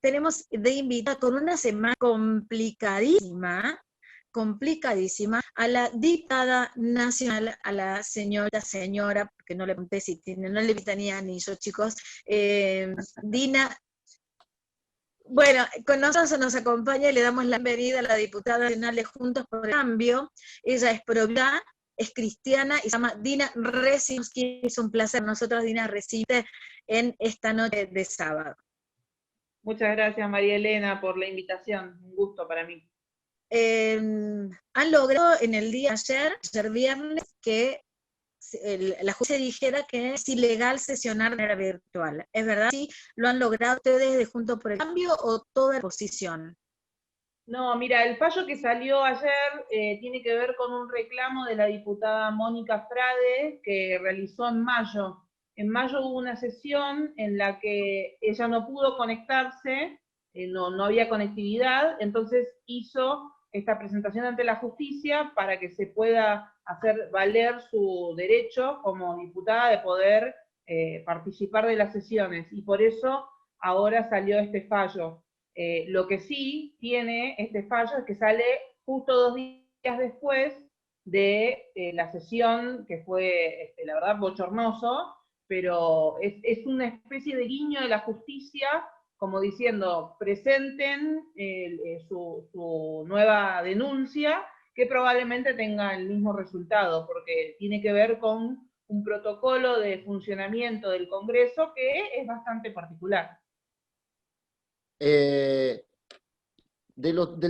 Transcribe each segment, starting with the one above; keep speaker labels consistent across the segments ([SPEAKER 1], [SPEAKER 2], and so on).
[SPEAKER 1] tenemos de invitada con una semana complicadísima, a la diputada nacional, a la señora, porque no le pregunté si tiene, no le tenía ni yo, chicos, Dina. Bueno, con nosotros nos acompaña y le damos la bienvenida a la diputada nacional de Juntos por el Cambio. Ella es provida, es cristiana y se llama Dina Resimsky. Es un placer nosotros, Dina, recibirte en esta noche de sábado.
[SPEAKER 2] Muchas gracias, María Elena, por la invitación. Un gusto para mí.
[SPEAKER 1] Han logrado en el día ayer viernes, que la justicia dijera que es ilegal sesionar de manera virtual. ¿Es verdad? ¿Sí lo han logrado ustedes de Juntos por el Cambio o toda la oposición?
[SPEAKER 2] No, mira, el fallo que salió ayer tiene que ver con un reclamo de la diputada Mónica Frade que realizó en mayo. En mayo hubo una sesión en la que ella no pudo conectarse, no había conectividad, entonces hizo esta presentación ante la justicia para que se pueda hacer valer su derecho como diputada de poder participar de las sesiones, y por eso ahora salió este fallo. Lo que sí tiene este fallo es que sale justo 2 días después de la sesión, que fue, la verdad, bochornoso, pero es una especie de guiño de la justicia, como diciendo, presenten su nueva denuncia, que probablemente tenga el mismo resultado, porque tiene que ver con un protocolo de funcionamiento del Congreso que es bastante particular.
[SPEAKER 3] Del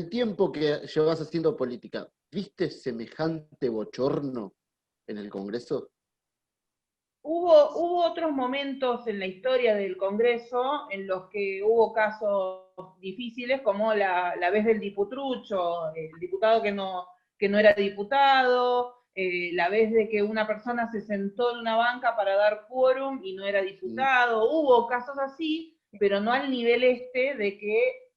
[SPEAKER 3] tiempo que llevas haciendo política, ¿viste semejante bochorno en el Congreso?
[SPEAKER 2] Hubo otros momentos en la historia del Congreso en los que hubo casos difíciles, como la vez del diputrucho, el diputado que no era diputado, la vez de que una persona se sentó en una banca para dar quórum y no era diputado. Hubo casos así, pero no al nivel de que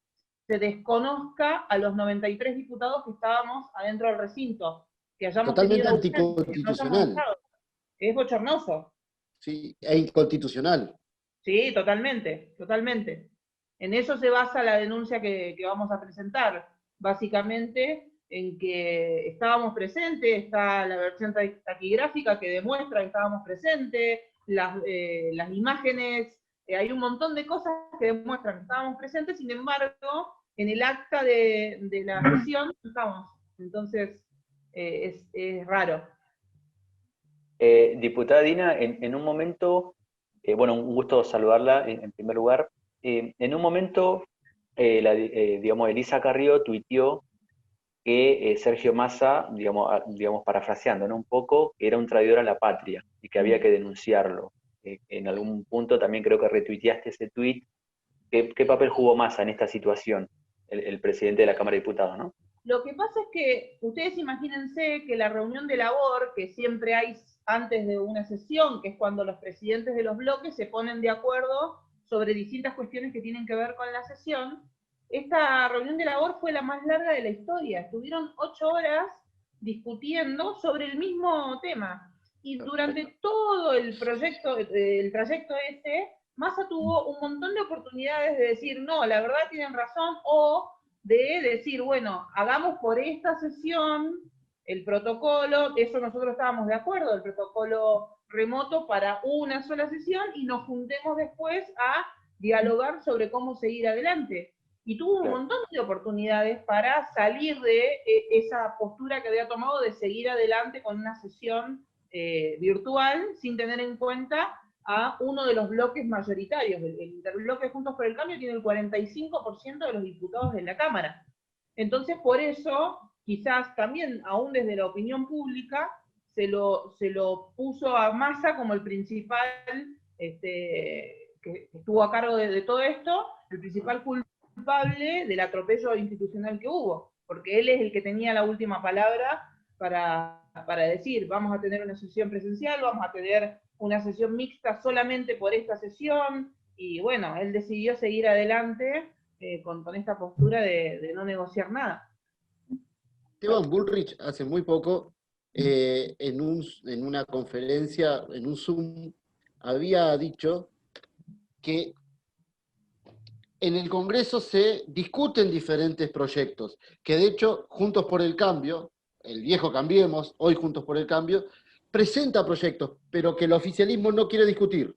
[SPEAKER 2] se desconozca a los 93 diputados que estábamos adentro del recinto, que hayamos
[SPEAKER 3] Totalmente
[SPEAKER 2] tenido
[SPEAKER 3] anticonstitucional.
[SPEAKER 2] Es bochornoso.
[SPEAKER 3] Sí, e inconstitucional.
[SPEAKER 2] Sí, totalmente, totalmente. En eso se basa la denuncia que vamos a presentar, básicamente en que estábamos presentes, está la versión taquigráfica que demuestra que estábamos presentes, las imágenes, hay un montón de cosas que demuestran que estábamos presentes, sin embargo, en el acta de la sesión no estamos. Entonces, es raro.
[SPEAKER 4] Diputada Dina, en un momento, bueno, un gusto saludarla en primer lugar. En un momento, digamos, Elisa Carrió tuiteó que Sergio Massa, digamos parafraseando, ¿no? Un poco, que era un traidor a la patria y que había que denunciarlo. En algún punto también creo que retuiteaste ese tuit. ¿Qué papel jugó Massa en esta situación, el presidente de la Cámara de Diputados, ¿no?
[SPEAKER 2] Lo que pasa es que ustedes imagínense que la reunión de labor que siempre hay antes de una sesión, que es cuando los presidentes de los bloques se ponen de acuerdo sobre distintas cuestiones que tienen que ver con la sesión, esta reunión de labor fue la más larga de la historia. Estuvieron 8 horas discutiendo sobre el mismo tema. Y durante todo el trayecto Massa tuvo un montón de oportunidades de decir, no, la verdad tienen razón, o de decir, bueno, hagamos por esta sesión el protocolo, eso nosotros estábamos de acuerdo, el protocolo remoto para una sola sesión, y nos juntemos después a dialogar sobre cómo seguir adelante. Y tuvo un montón de oportunidades para salir de esa postura que había tomado de seguir adelante con una sesión virtual, sin tener en cuenta a uno de los bloques mayoritarios. El interbloque Juntos por el Cambio tiene el 45% de los diputados de la Cámara. Entonces, por eso, quizás también, aún desde la opinión pública, se lo puso a Massa como el principal, que estuvo a cargo de todo esto, el principal culpable del atropello institucional que hubo, porque él es el que tenía la última palabra para decir, vamos a tener una sesión presencial, vamos a tener una sesión mixta solamente por esta sesión, y bueno, él decidió seguir adelante con esta postura de no negociar nada.
[SPEAKER 3] Esteban Bullrich hace muy poco, en una conferencia, en un Zoom, había dicho que en el Congreso se discuten diferentes proyectos, que de hecho Juntos por el Cambio, el viejo Cambiemos, hoy Juntos por el Cambio, presenta proyectos, pero que el oficialismo no quiere discutir.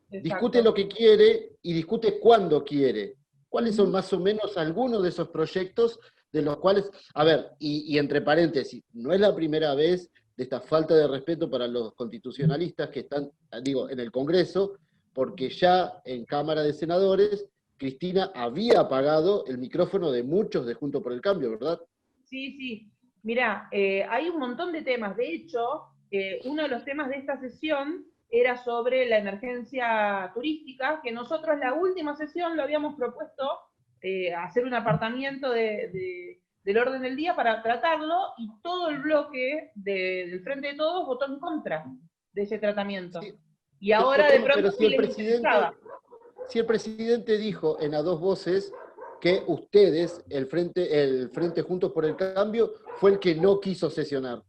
[SPEAKER 3] Discute lo que quiere y discute cuándo quiere. ¿Cuáles son más o menos algunos de esos proyectos de los cuales, a ver, y entre paréntesis, no es la primera vez de esta falta de respeto para los constitucionalistas que están, digo, en el Congreso, porque ya en Cámara de Senadores, Cristina había apagado el micrófono de muchos de Juntos por el Cambio, ¿verdad?
[SPEAKER 2] Sí, sí. Mirá, hay un montón de temas. De hecho, uno de los temas de esta sesión era sobre la emergencia turística, que nosotros la última sesión lo habíamos propuesto hacer un apartamiento del orden del día para tratarlo, y todo el bloque del Frente de Todos votó en contra de ese tratamiento. Sí. Y ahora de pronto
[SPEAKER 3] si el presidente dijo en a dos voces que ustedes, el Frente Juntos por el Cambio, fue el que no quiso sesionar.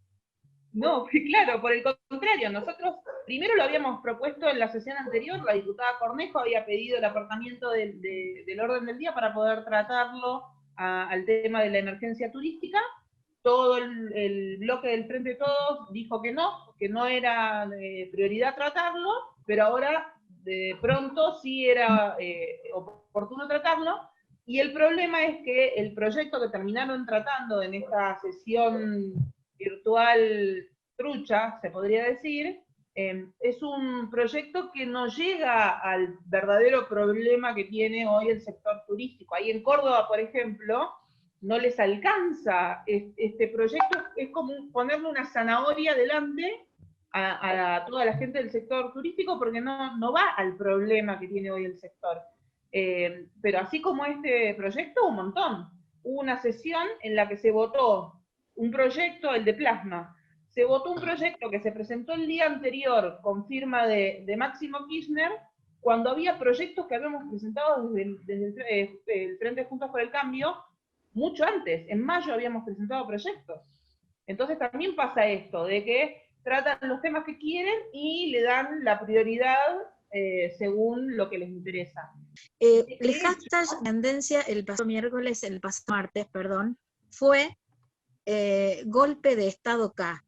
[SPEAKER 2] No, claro, por el contrario, nosotros primero lo habíamos propuesto en la sesión anterior, la diputada Cornejo había pedido el apartamiento del orden del día para poder tratarlo al tema de la emergencia turística. Todo el bloque del Frente de Todos dijo que no era prioridad tratarlo, pero ahora de pronto sí era oportuno tratarlo. Y el problema es que el proyecto que terminaron tratando en esta sesión virtual trucha, se podría decir, es un proyecto que no llega al verdadero problema que tiene hoy el sector turístico. Ahí en Córdoba, por ejemplo, no les alcanza este proyecto, es como ponerle una zanahoria delante a toda la gente del sector turístico, porque no va al problema que tiene hoy el sector. Pero así como este proyecto, un montón. Hubo una sesión en la que se votó un proyecto, el de plasma. Se votó un proyecto que se presentó el día anterior con firma de Máximo Kirchner, cuando había proyectos que habíamos presentado desde el Frente Juntos por el Cambio mucho antes. En mayo habíamos presentado proyectos. Entonces también pasa esto, de que tratan los temas que quieren y le dan la prioridad según lo que les interesa.
[SPEAKER 1] El hashtag tendencia el pasado martes, fue golpe de Estado K.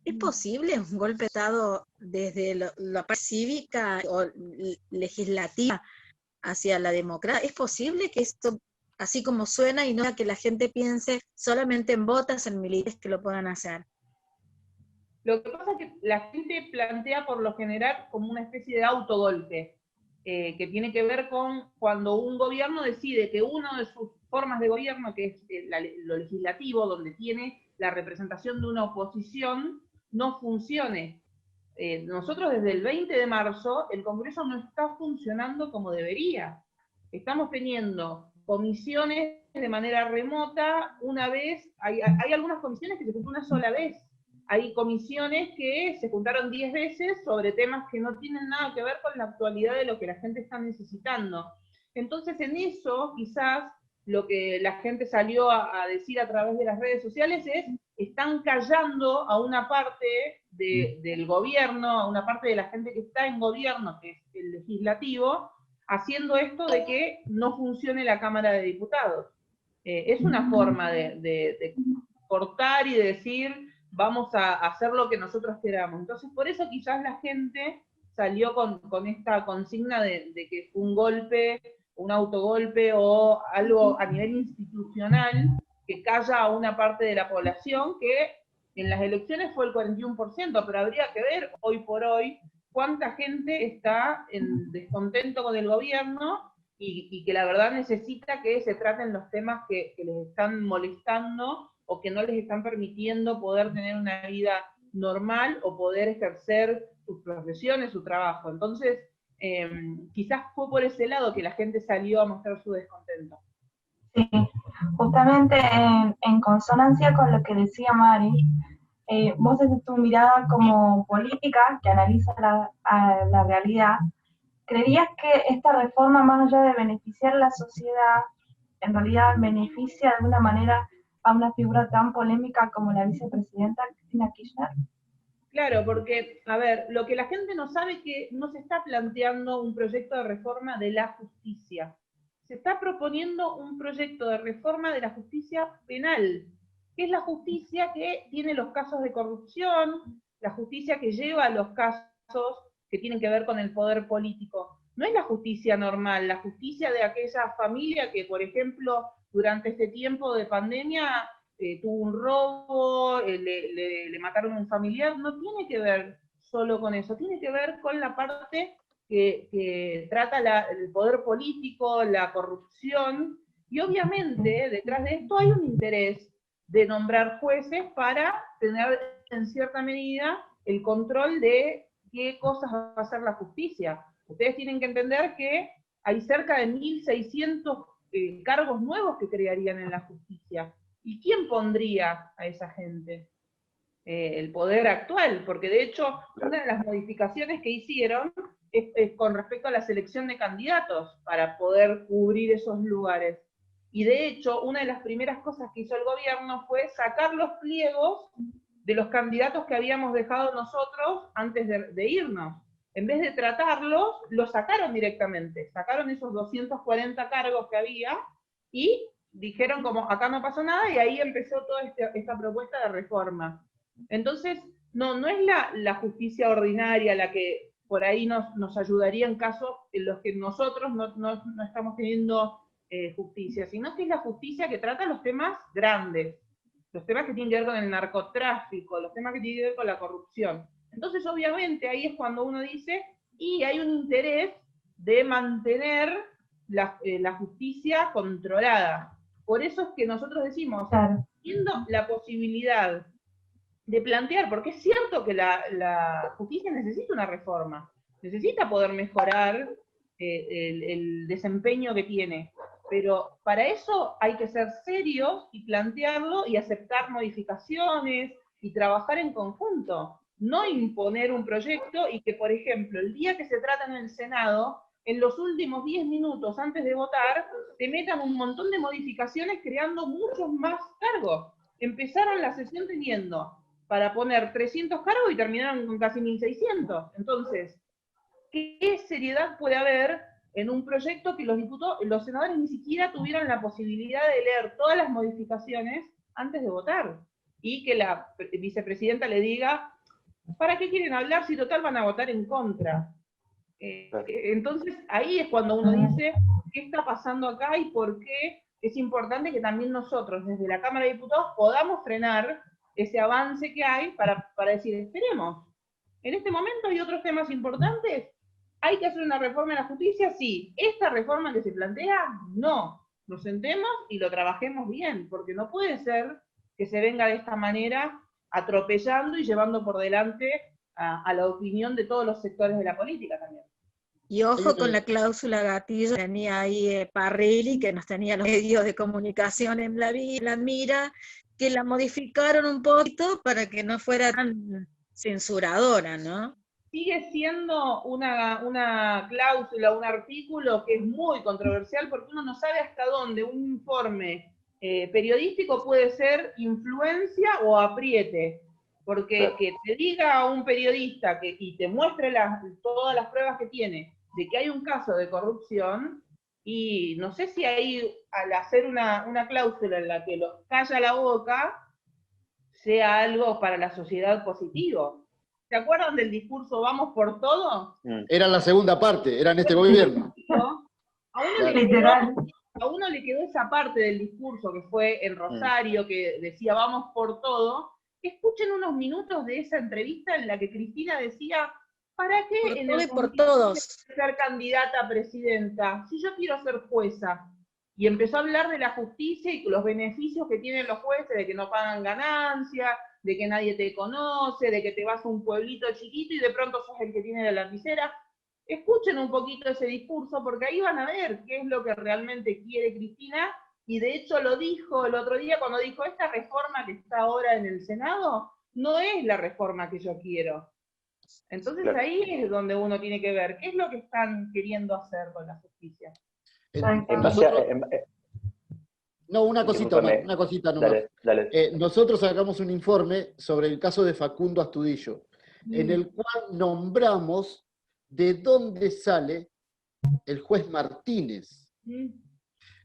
[SPEAKER 1] ¿Es posible un golpe de Estado desde la parte cívica o legislativa hacia la democracia? ¿Es posible que esto, así como suena, y no que la gente piense solamente en botas, en militares que lo puedan hacer?
[SPEAKER 2] Lo que pasa es que la gente plantea por lo general como una especie de autogolpe, que tiene que ver con cuando un gobierno decide que una de sus formas de gobierno, que es lo legislativo, donde tiene la representación de una oposición, no funcione. Nosotros desde el 20 de marzo, el Congreso no está funcionando como debería. Estamos teniendo comisiones de manera remota una vez, hay algunas comisiones que se juntó una sola vez. Hay comisiones que se juntaron 10 veces sobre temas que no tienen nada que ver con la actualidad de lo que la gente está necesitando. Entonces, en eso, quizás, lo que la gente salió a decir a través de las redes sociales es, están callando a una parte del gobierno, a una parte de la gente que está en gobierno, que es el legislativo, haciendo esto de que no funcione la Cámara de Diputados. Es una forma de cortar y de decir, vamos a hacer lo que nosotros queramos. Entonces, por eso quizás la gente salió con esta consigna de que fue un golpe, un autogolpe o algo a nivel institucional que calla a una parte de la población que en las elecciones fue el 41%, pero habría que ver hoy por hoy cuánta gente está en descontento con el gobierno y que la verdad necesita que se traten los temas que les están molestando o que no les están permitiendo poder tener una vida normal o poder ejercer sus profesiones, su trabajo. Entonces, quizás fue por ese lado que la gente salió a mostrar su descontento.
[SPEAKER 5] Sí, justamente en consonancia con lo que decía Mari, vos desde tu mirada como política que analiza la realidad, ¿creerías que esta reforma, más allá de beneficiar a la sociedad, en realidad beneficia de alguna manera a una figura tan polémica como la vicepresidenta Cristina Kirchner?
[SPEAKER 2] Claro, porque, a ver, lo que la gente no sabe es que no se está planteando un proyecto de reforma de la justicia. se está proponiendo un proyecto de reforma de la justicia penal, que es la justicia que tiene los casos de corrupción, la justicia que lleva los casos que tienen que ver con el poder político. No es la justicia normal, la justicia de aquella familia que, por ejemplo, durante este tiempo de pandemia tuvo un robo, le mataron a un familiar, no tiene que ver solo con eso, tiene que ver con la parte que trata el poder político, la corrupción, y obviamente detrás de esto hay un interés de nombrar jueces para tener en cierta medida el control de qué cosas va a hacer la justicia. Ustedes tienen que entender que hay cerca de 1.600 cargos nuevos que crearían en la justicia. ¿Y quién pondría a esa gente? El poder actual, porque de hecho una de las modificaciones que hicieron es con respecto a la selección de candidatos para poder cubrir esos lugares. Y de hecho, una de las primeras cosas que hizo el gobierno fue sacar los pliegos de los candidatos que habíamos dejado nosotros antes de irnos. En vez de tratarlos, los sacaron directamente. Sacaron esos 240 cargos que había y dijeron como, acá no pasó nada, y ahí empezó toda esta propuesta de reforma. Entonces, no es la justicia ordinaria la que por ahí nos ayudaría en casos en los que nosotros no estamos teniendo justicia, sino que es la justicia que trata los temas grandes, los temas que tienen que ver con el narcotráfico, los temas que tienen que ver con la corrupción. Entonces, obviamente, ahí es cuando uno dice, y hay un interés de mantener la justicia controlada. Por eso es que nosotros decimos, viendo la posibilidad de plantear, porque es cierto que la justicia necesita una reforma, necesita poder mejorar el desempeño que tiene, pero para eso hay que ser serios y plantearlo y aceptar modificaciones y trabajar en conjunto, no imponer un proyecto y que, por ejemplo, el día que se trata en el Senado, en los últimos 10 minutos antes de votar, te metan un montón de modificaciones creando muchos más cargos. Empezaron la sesión teniendo para poner 300 cargos y terminaron con casi 1.600. Entonces, ¿qué seriedad puede haber en un proyecto que los senadores ni siquiera tuvieron la posibilidad de leer todas las modificaciones antes de votar? Y que la vicepresidenta le diga, ¿para qué quieren hablar si total van a votar en contra? Entonces, ahí es cuando uno dice, ¿qué está pasando acá y por qué es importante que también nosotros, desde la Cámara de Diputados, podamos frenar ese avance que hay para decir, esperemos. En este momento hay otros temas importantes. ¿Hay que hacer una reforma en la justicia? Sí. ¿Esta reforma que se plantea? No. Nos sentemos y lo trabajemos bien, porque no puede ser que se venga de esta manera atropellando y llevando por delante a la opinión de todos los sectores de la política también.
[SPEAKER 1] Y ojo con la cláusula gatillo, tenía ahí Parrilli, que nos tenía los medios de comunicación en la mira, que la modificaron un poquito para que no fuera tan censuradora, ¿no?
[SPEAKER 2] Sigue siendo una cláusula, un artículo que es muy controversial porque uno no sabe hasta dónde un informe periodístico puede ser influencia o apriete. Porque que te diga a un periodista y te muestre todas las pruebas que tiene de que hay un caso de corrupción, y no sé si ahí al hacer una cláusula en la que los calla la boca, sea algo para la sociedad positivo. ¿Se acuerdan del discurso "vamos por todo"?
[SPEAKER 3] Era la segunda parte, era en este gobierno.
[SPEAKER 2] A uno le quedó esa parte del discurso que fue en Rosario, que decía "vamos por todo". Escuchen unos minutos de esa entrevista en la que Cristina decía, ¿para qué
[SPEAKER 1] por
[SPEAKER 2] en
[SPEAKER 1] todo
[SPEAKER 2] el
[SPEAKER 1] y por todos
[SPEAKER 2] ser candidata a presidenta si yo quiero ser jueza? Y empezó a hablar de la justicia y los beneficios que tienen los jueces, de que no pagan ganancia, de que nadie te conoce, de que te vas a un pueblito chiquito y de pronto sos el que tiene la lapicera. Escuchen un poquito ese discurso porque ahí van a ver qué es lo que realmente quiere Cristina. Y de hecho lo dijo el otro día cuando dijo, esta reforma que está ahora en el Senado no es la reforma que yo quiero. Entonces ahí es donde uno tiene que ver qué es lo que están queriendo hacer con la justicia.
[SPEAKER 3] Una cosita nomás.
[SPEAKER 4] Dale.
[SPEAKER 3] Nosotros sacamos un informe sobre el caso de Facundo Astudillo, en el cual nombramos de dónde sale el juez Martínez.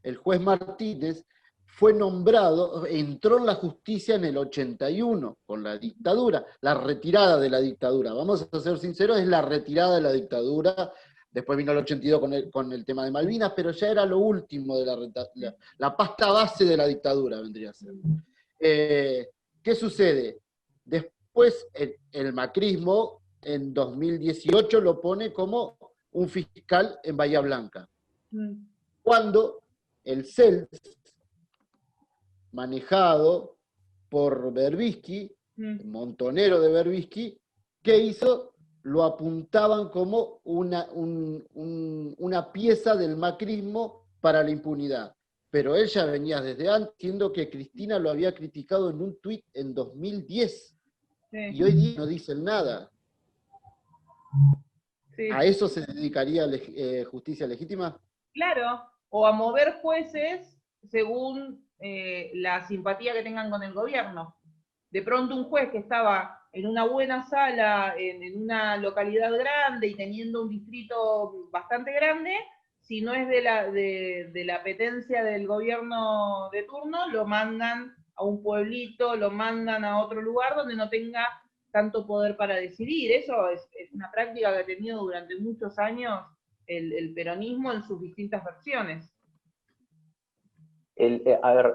[SPEAKER 3] el juez Martínez fue nombrado, entró en la justicia en el 81, con la dictadura, la retirada de la dictadura. Vamos a ser sinceros, es la retirada de la dictadura. Después vino el 82 con el tema de Malvinas, pero ya era lo último de la pasta base de la dictadura, vendría a ser. ¿Qué sucede? Después el macrismo en 2018 lo pone como un fiscal en Bahía Blanca. Cuando el CELS, manejado por Berbisky, montonero de Berbisky, ¿qué hizo? Lo apuntaban como una pieza del macrismo para la impunidad. Pero él ya venía desde antes, siendo que Cristina lo había criticado en un tuit en 2010. Sí. Y hoy día no dicen nada. Sí. ¿A eso se dedicaría justicia legítima?
[SPEAKER 2] Claro, o a mover jueces según la simpatía que tengan con el gobierno. De pronto un juez que estaba en una buena sala, en una localidad grande y teniendo un distrito bastante grande, si no es de la apetencia del gobierno de turno, lo mandan a un pueblito, lo mandan a otro lugar donde no tenga tanto poder para decidir. Eso es una práctica que ha tenido durante muchos años el peronismo en sus distintas versiones.
[SPEAKER 4] A ver,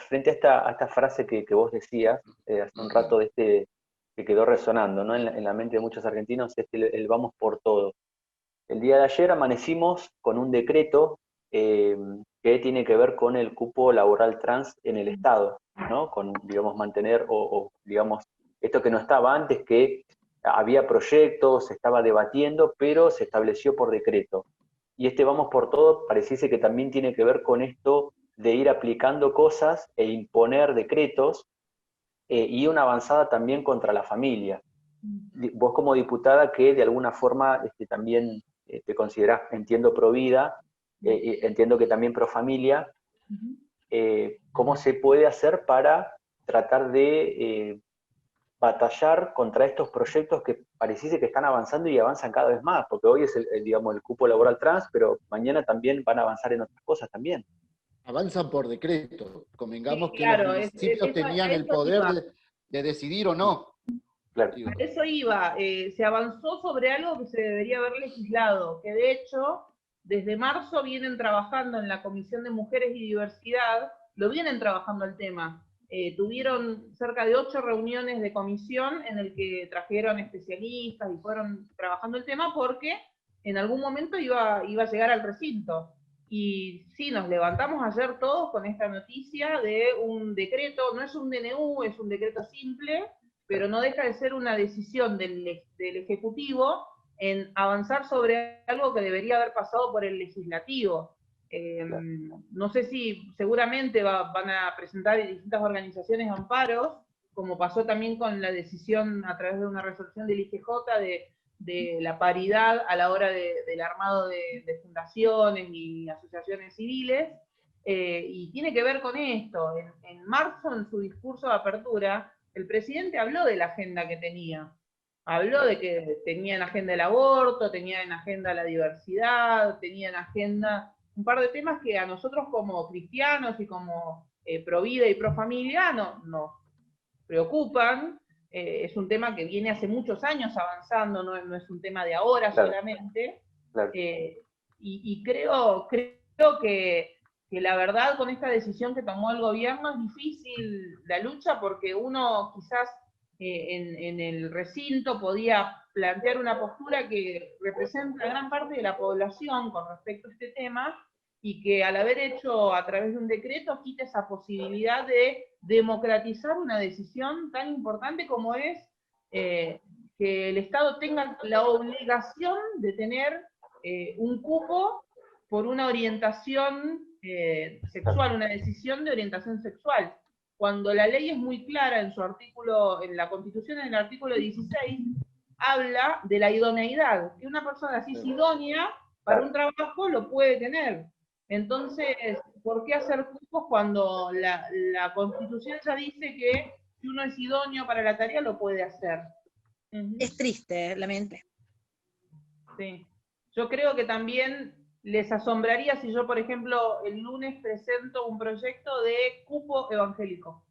[SPEAKER 4] frente a esta frase que vos decías hace un rato, que quedó resonando, ¿no? en la mente de muchos argentinos, es el vamos por todo. El día de ayer amanecimos con un decreto que tiene que ver con el cupo laboral trans en el Estado, ¿no? Con, digamos, mantener, digamos, esto que no estaba antes, que había proyectos, se estaba debatiendo, pero se estableció por decreto. Y este vamos por todo pareciese que también tiene que ver con esto de ir aplicando cosas e imponer decretos y una avanzada también contra la familia. Vos como diputada que de alguna forma también te considerás, entiendo, pro vida, entiendo que también pro familia, ¿cómo se puede hacer para tratar de batallar contra estos proyectos que pareciese que están avanzando y avanzan cada vez más? Porque hoy es digamos, el cupo laboral trans, pero mañana también van a avanzar en otras cosas también.
[SPEAKER 3] Avanzan por decreto. Convengamos
[SPEAKER 2] sí, claro,
[SPEAKER 3] que los municipios tenían el poder de decidir o no.
[SPEAKER 2] Claro. A eso iba. Se avanzó sobre algo que se debería haber legislado, que de hecho, desde marzo vienen trabajando en la Comisión de Mujeres y Diversidad, lo vienen trabajando el tema. Tuvieron cerca de 8 reuniones de comisión en el que trajeron especialistas y fueron trabajando el tema porque en algún momento iba a llegar al recinto. Y sí, nos levantamos ayer todos con esta noticia de un decreto, no es un DNU, es un decreto simple, pero no deja de ser una decisión del Ejecutivo en avanzar sobre algo que debería haber pasado por el Legislativo. No sé si seguramente van a presentar distintas organizaciones amparos, como pasó también con la decisión a través de una resolución del IGJ de la paridad a la hora del armado de fundaciones y asociaciones civiles, y tiene que ver con esto. En marzo, en su discurso de apertura, el presidente habló de la agenda que tenía. Habló de que tenía en agenda el aborto, tenía en agenda la diversidad, tenía en agenda un par de temas que a nosotros como cristianos y como pro vida y pro familia nos preocupan. Es un tema que viene hace muchos años avanzando, no es un tema de ahora solamente. Claro. Y creo que la verdad con esta decisión que tomó el gobierno es difícil la lucha, porque uno quizás en el recinto podía plantear una postura que representa a gran parte de la población con respecto a este tema, y que al haber hecho a través de un decreto quita esa posibilidad de democratizar una decisión tan importante como es que el Estado tenga la obligación de tener un cupo por una orientación sexual, una decisión de orientación sexual. Cuando la ley es muy clara en su artículo, en la Constitución, en el artículo 16, habla de la idoneidad, que una persona si es idónea para un trabajo lo puede tener. Entonces, ¿por qué hacer cupos cuando la Constitución ya dice que si uno es idóneo para la tarea lo puede hacer?
[SPEAKER 1] Es triste, la mente.
[SPEAKER 2] Sí. Yo creo que también les asombraría si yo, por ejemplo, el lunes presento un proyecto de cupo evangélico.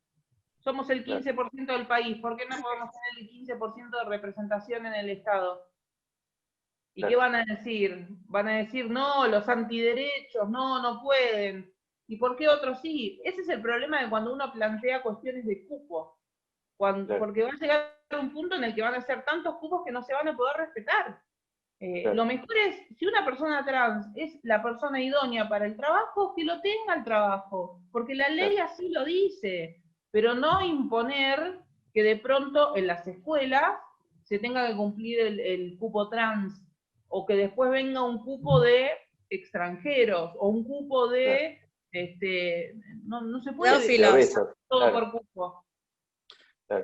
[SPEAKER 2] Somos el 15% del país, ¿por qué no podemos tener el 15% de representación en el Estado? ¿Y qué van a decir? Van a decir, no, los antiderechos, no pueden. ¿Y por qué otros sí? Ese es el problema de cuando uno plantea cuestiones de cupo. Porque va a llegar a un punto en el que van a ser tantos cupos que no se van a poder respetar. Lo mejor es, si una persona trans es la persona idónea para el trabajo, que lo tenga el trabajo, porque la ley así lo dice, pero no imponer que de pronto en las escuelas se tenga que cumplir el cupo trans, o que después venga un cupo de extranjeros, o un cupo de, no se puede todo por cupo.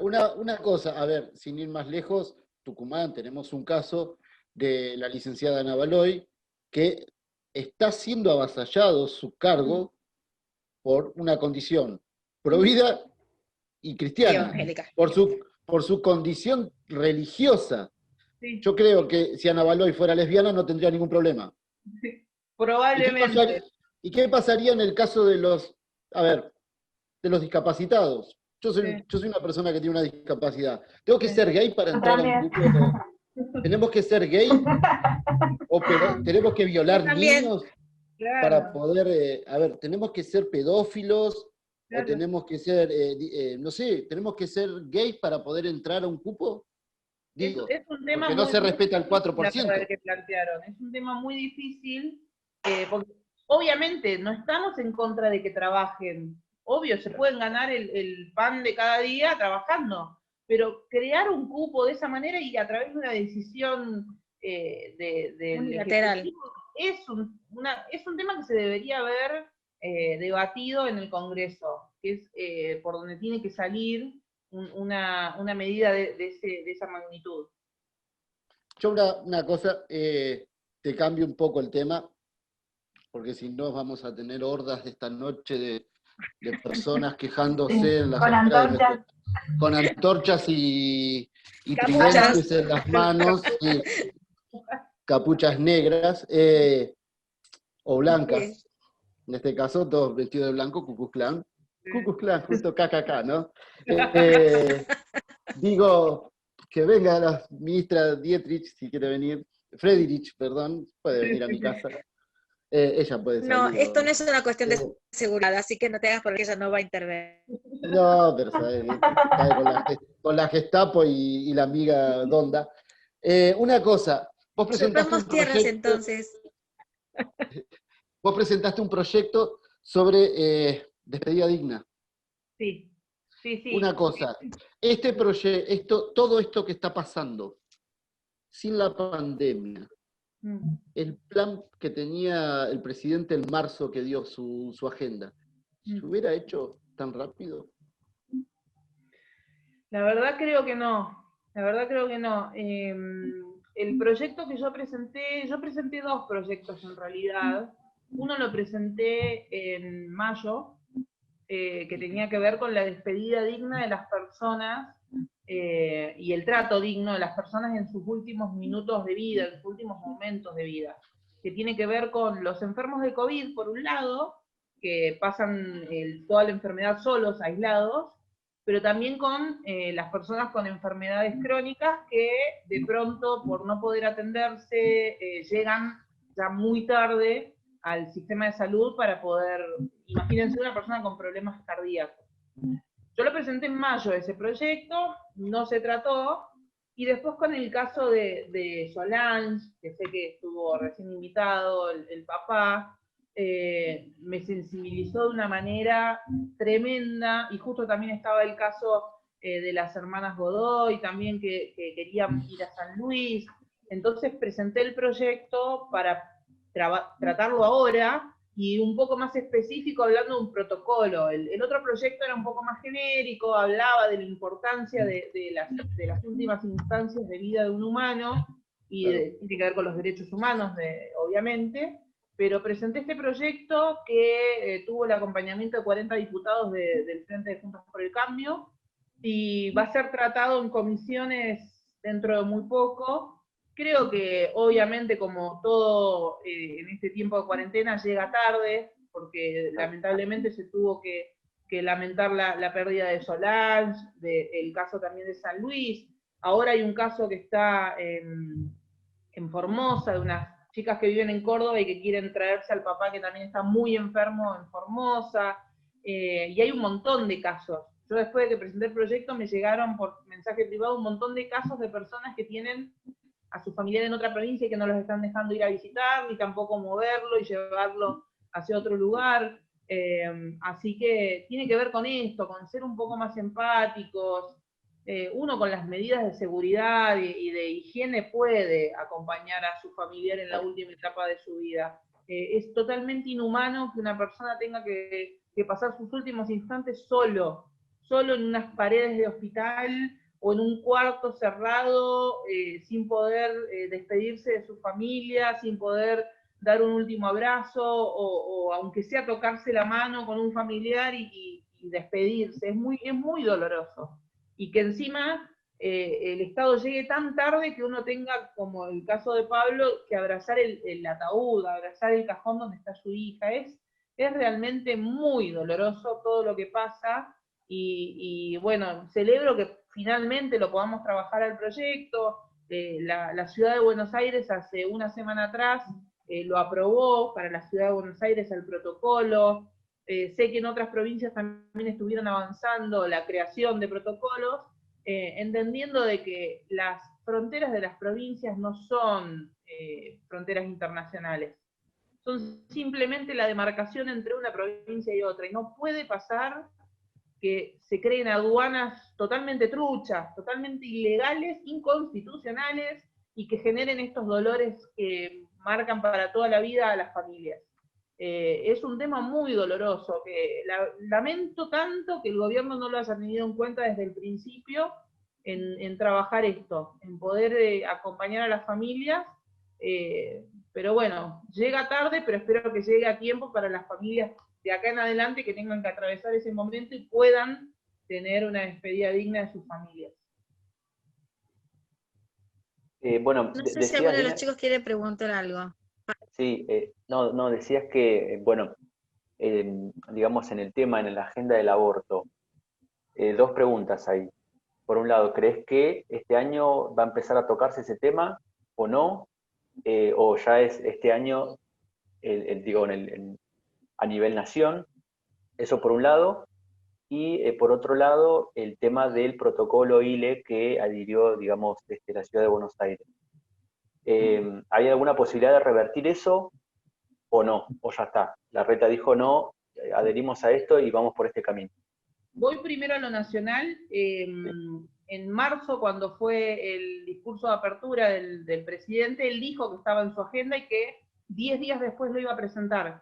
[SPEAKER 3] Una cosa, a ver, sin ir más lejos, Tucumán, tenemos un caso de la licenciada Ana Baloy, que está siendo avasallado su cargo por una condición provida y cristiana, por su condición religiosa. Sí. Yo creo que si Ana Baloy fuera lesbiana no tendría ningún problema.
[SPEAKER 2] Sí, probablemente.
[SPEAKER 3] ¿Y qué pasaría en el caso de los discapacitados? Yo soy una persona que tiene una discapacidad. ¿Tengo que ser gay para entrar a un grupo? ¿Tenemos que ser gay? ¿O tenemos que violar niños para poder... ¿tenemos que ser pedófilos? ¿O tenemos que ser, no sé, tenemos que ser gay para poder entrar a un cupo? Digo,
[SPEAKER 2] es un tema
[SPEAKER 3] porque no se respeta el 4%.
[SPEAKER 2] Que plantearon. Es un tema muy difícil, porque obviamente no estamos en contra de que trabajen. Obvio, se pueden ganar el pan de cada día trabajando, pero crear un cupo de esa manera y a través de una decisión
[SPEAKER 1] unilateral
[SPEAKER 2] es un tema que se debería haber debatido en el Congreso, que es por donde tiene que salir una medida de esa magnitud.
[SPEAKER 3] Yo una cosa, te cambio un poco el tema, porque si no vamos a tener hordas de esta noche de personas quejándose en las
[SPEAKER 5] antorchas.
[SPEAKER 3] Con antorchas y tridentes en las manos, y capuchas negras o blancas. En este caso, todos vestidos de blanco, Ku Klux Klan. Ku Klux Klan, justo KKK, ¿no? Digo, que venga la ministra Dietrich, si quiere venir, Friedrich, perdón, puede venir a mi casa. Ella puede salir.
[SPEAKER 1] No, esto no es una cuestión de seguridad, así que no te hagas porque ella no va a intervenir.
[SPEAKER 3] No, pero ¿sabes? Con la Gestapo y la amiga Donda. Una cosa, vos presentaste un proyecto,
[SPEAKER 1] tierras entonces.
[SPEAKER 3] Vos presentaste un proyecto sobre despedida digna.
[SPEAKER 2] Sí.
[SPEAKER 3] Una cosa, todo esto que está pasando, sin la pandemia, el plan que tenía el presidente en marzo que dio su agenda, ¿se hubiera hecho tan rápido?
[SPEAKER 2] La verdad creo que no. El proyecto que yo presenté dos proyectos en realidad. Uno lo presenté en mayo, que tenía que ver con la despedida digna de las personas y el trato digno de las personas en sus últimos minutos de vida, en sus últimos momentos de vida, que tiene que ver con los enfermos de COVID, por un lado, que pasan toda la enfermedad solos, aislados, pero también con las personas con enfermedades crónicas que de pronto, por no poder atenderse, llegan ya muy tarde al sistema de salud para poder, imagínense una persona con problemas cardíacos. Yo lo presenté en mayo ese proyecto, no se trató, y después con el caso de Solange, que sé que estuvo recién invitado, el papá, me sensibilizó de una manera tremenda, y justo también estaba el caso de las hermanas Godoy, también que querían ir a San Luis. Entonces presenté el proyecto para tratarlo ahora, y un poco más específico hablando de un protocolo. El otro proyecto era un poco más genérico, hablaba de la importancia de las últimas instancias de vida de un humano, y tiene que ver con los derechos humanos, obviamente, pero presenté este proyecto que tuvo el acompañamiento de 40 diputados del Frente de Juntos por el Cambio, y va a ser tratado en comisiones dentro de muy poco, Creo que obviamente como todo en este tiempo de cuarentena llega tarde, porque lamentablemente se tuvo que lamentar la pérdida de Solange, el caso también de San Luis. Ahora hay un caso que está en Formosa, de unas chicas que viven en Córdoba y que quieren traerse al papá que también está muy enfermo en Formosa, y hay un montón de casos. Yo después de que presenté el proyecto me llegaron por mensaje privado un montón de casos de personas que tienen a su familiar en otra provincia y que no los están dejando ir a visitar, ni tampoco moverlo y llevarlo hacia otro lugar. Así que tiene que ver con esto, con ser un poco más empáticos. Uno con las medidas de seguridad y de higiene puede acompañar a su familiar en la última etapa de su vida. Es totalmente inhumano que una persona tenga que pasar sus últimos instantes solo en unas paredes de hospital, o en un cuarto cerrado, sin poder despedirse de su familia, sin poder dar un último abrazo, o aunque sea tocarse la mano con un familiar y despedirse. Es muy doloroso. Y que encima el Estado llegue tan tarde que uno tenga, como el caso de Pablo, que abrazar el ataúd, abrazar el cajón donde está su hija. Es realmente muy doloroso todo lo que pasa, y bueno, celebro que finalmente lo podamos trabajar al proyecto. La Ciudad de Buenos Aires hace una semana atrás lo aprobó para la Ciudad de Buenos Aires el protocolo. Sé que en otras provincias también estuvieron avanzando la creación de protocolos, entendiendo de que las fronteras de las provincias no son fronteras internacionales, son simplemente la demarcación entre una provincia y otra, y no puede pasar que se creen aduanas totalmente truchas, totalmente ilegales, inconstitucionales, y que generen estos dolores que marcan para toda la vida a las familias. Es un tema muy doloroso, que lamento tanto que el gobierno no lo haya tenido en cuenta desde el principio en trabajar esto, en poder acompañar a las familias, pero bueno, llega tarde, pero espero que llegue a tiempo para las familias de acá en adelante que tengan que atravesar ese momento y puedan tener una despedida digna de sus familias.
[SPEAKER 4] Bueno,
[SPEAKER 1] No sé si
[SPEAKER 4] decías,
[SPEAKER 1] alguno de
[SPEAKER 4] Lina,
[SPEAKER 1] los chicos quiere preguntar algo.
[SPEAKER 4] sí, no, decías que, bueno, digamos en el tema, en la agenda del aborto, dos preguntas ahí. Por un lado, ¿crees que este año va a empezar a tocarse ese tema o no? ¿O ya es este año, digo, a nivel nación? Eso por un lado. Y por otro lado, el tema del protocolo ILE que adhirió, digamos, desde la Ciudad de Buenos Aires. ¿Hay alguna posibilidad de revertir eso o no? ¿O ya está? La reta dijo no, adherimos a esto y vamos por este camino.
[SPEAKER 2] Voy primero a lo nacional. En marzo, cuando fue el discurso de apertura del presidente, él dijo que estaba en su agenda y que 10 días después lo iba a presentar.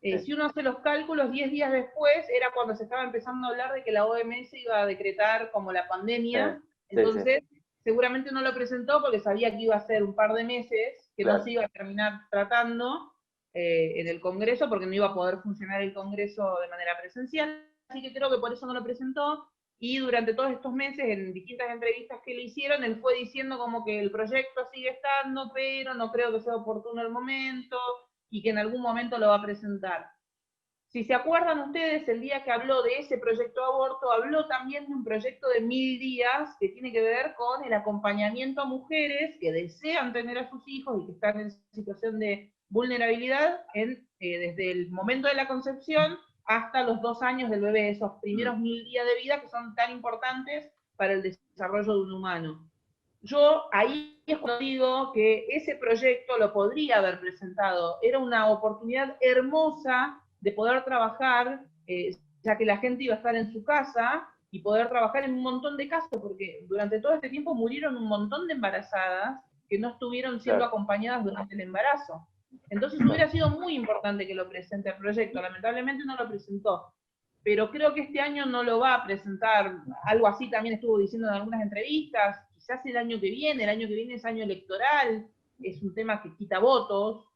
[SPEAKER 2] Si uno hace los cálculos, 10 días después era cuando se estaba empezando a hablar de que la OMS iba a decretar como la pandemia. Entonces, seguramente no lo presentó porque sabía que iba a ser un par de meses, que no se iba a terminar tratando en el Congreso, porque no iba a poder funcionar el Congreso de manera presencial. Así que creo que por eso no lo presentó, y durante todos estos meses, en distintas entrevistas que le hicieron, él fue diciendo como que el proyecto sigue estando, pero no creo que sea oportuno el momento, y que en algún momento lo va a presentar. Si se acuerdan ustedes, el día que habló de ese proyecto de aborto, habló también de un proyecto de 1000 días que tiene que ver con el acompañamiento a mujeres que desean tener a sus hijos y que están en situación de vulnerabilidad desde el momento de la concepción hasta los 2 años del bebé, esos primeros 1000 días de vida que son tan importantes para el desarrollo de un humano. Yo ahí es cuando digo que ese proyecto lo podría haber presentado, era una oportunidad hermosa de poder trabajar, ya que la gente iba a estar en su casa, y poder trabajar en un montón de casos, porque durante todo este tiempo murieron un montón de embarazadas que no estuvieron siendo acompañadas durante el embarazo. Entonces hubiera sido muy importante que lo presente el proyecto, lamentablemente no lo presentó, pero creo que este año no lo va a presentar. Algo así también estuvo diciendo en algunas entrevistas, quizás el año que viene es año electoral, es un tema que quita votos,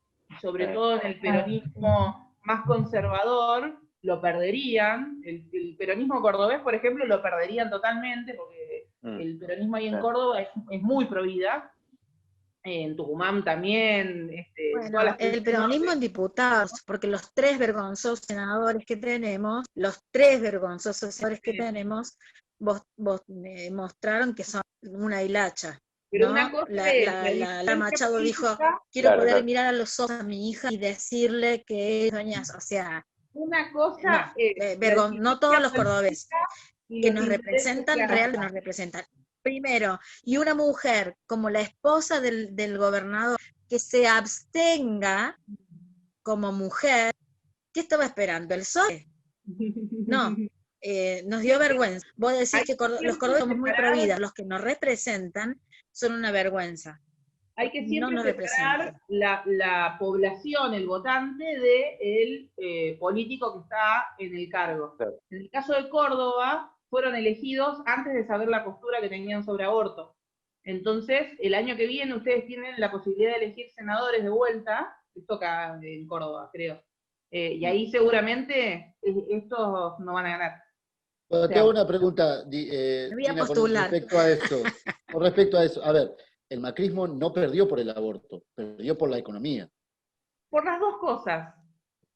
[SPEAKER 2] sobre todo en el peronismo más conservador, lo perderían. El peronismo cordobés, por ejemplo, lo perderían totalmente, porque el peronismo ahí en Córdoba es muy pro vida. en Tucumán también,
[SPEAKER 1] Bueno,
[SPEAKER 2] todas las
[SPEAKER 1] el peronismo en diputados, porque los 3 vergonzosos senadores que tenemos, mostraron que son una hilacha.
[SPEAKER 2] Pero
[SPEAKER 1] ¿no?
[SPEAKER 2] una cosa
[SPEAKER 1] La Machado dijo, quiero
[SPEAKER 4] Claro,
[SPEAKER 1] poder
[SPEAKER 4] claro.
[SPEAKER 1] mirar a los ojos a mi hija y decirle que es doña, o sea,
[SPEAKER 2] una
[SPEAKER 1] no,
[SPEAKER 2] cosa es la
[SPEAKER 1] no todos los
[SPEAKER 2] dirigencia
[SPEAKER 1] cordobeses
[SPEAKER 2] y
[SPEAKER 1] que
[SPEAKER 2] los
[SPEAKER 1] nos
[SPEAKER 2] intereses
[SPEAKER 1] representan,
[SPEAKER 2] que
[SPEAKER 1] realmente
[SPEAKER 2] hacen.
[SPEAKER 1] nos representan. Primero, y una mujer como la esposa del gobernador, que se abstenga como mujer, ¿qué estaba esperando? ¿El sol? No, nos dio vergüenza. Vos decís
[SPEAKER 2] Hay
[SPEAKER 1] que
[SPEAKER 2] que
[SPEAKER 1] los
[SPEAKER 2] siempre
[SPEAKER 1] cordobeses somos muy
[SPEAKER 2] separar,
[SPEAKER 1] prohibidas, los que nos representan son una vergüenza.
[SPEAKER 2] hay que
[SPEAKER 1] No
[SPEAKER 2] siempre
[SPEAKER 1] nos
[SPEAKER 2] separar
[SPEAKER 1] representan.
[SPEAKER 2] la población, el votante, del político que está en el cargo.
[SPEAKER 4] Claro.
[SPEAKER 2] En el caso de Córdoba, fueron elegidos antes de saber la postura que tenían sobre aborto. Entonces, el año que viene ustedes tienen la posibilidad de elegir senadores de vuelta, que toca en Córdoba, creo. Y ahí seguramente estos no van a ganar.
[SPEAKER 3] Bueno,
[SPEAKER 2] O
[SPEAKER 3] te
[SPEAKER 2] sea,
[SPEAKER 3] hago una pregunta,
[SPEAKER 1] Me voy a
[SPEAKER 3] Dina, con
[SPEAKER 1] postular.
[SPEAKER 3] respecto a esto. Con respecto a eso, a ver, el macrismo no perdió por el aborto, perdió por la economía.
[SPEAKER 2] por las dos cosas,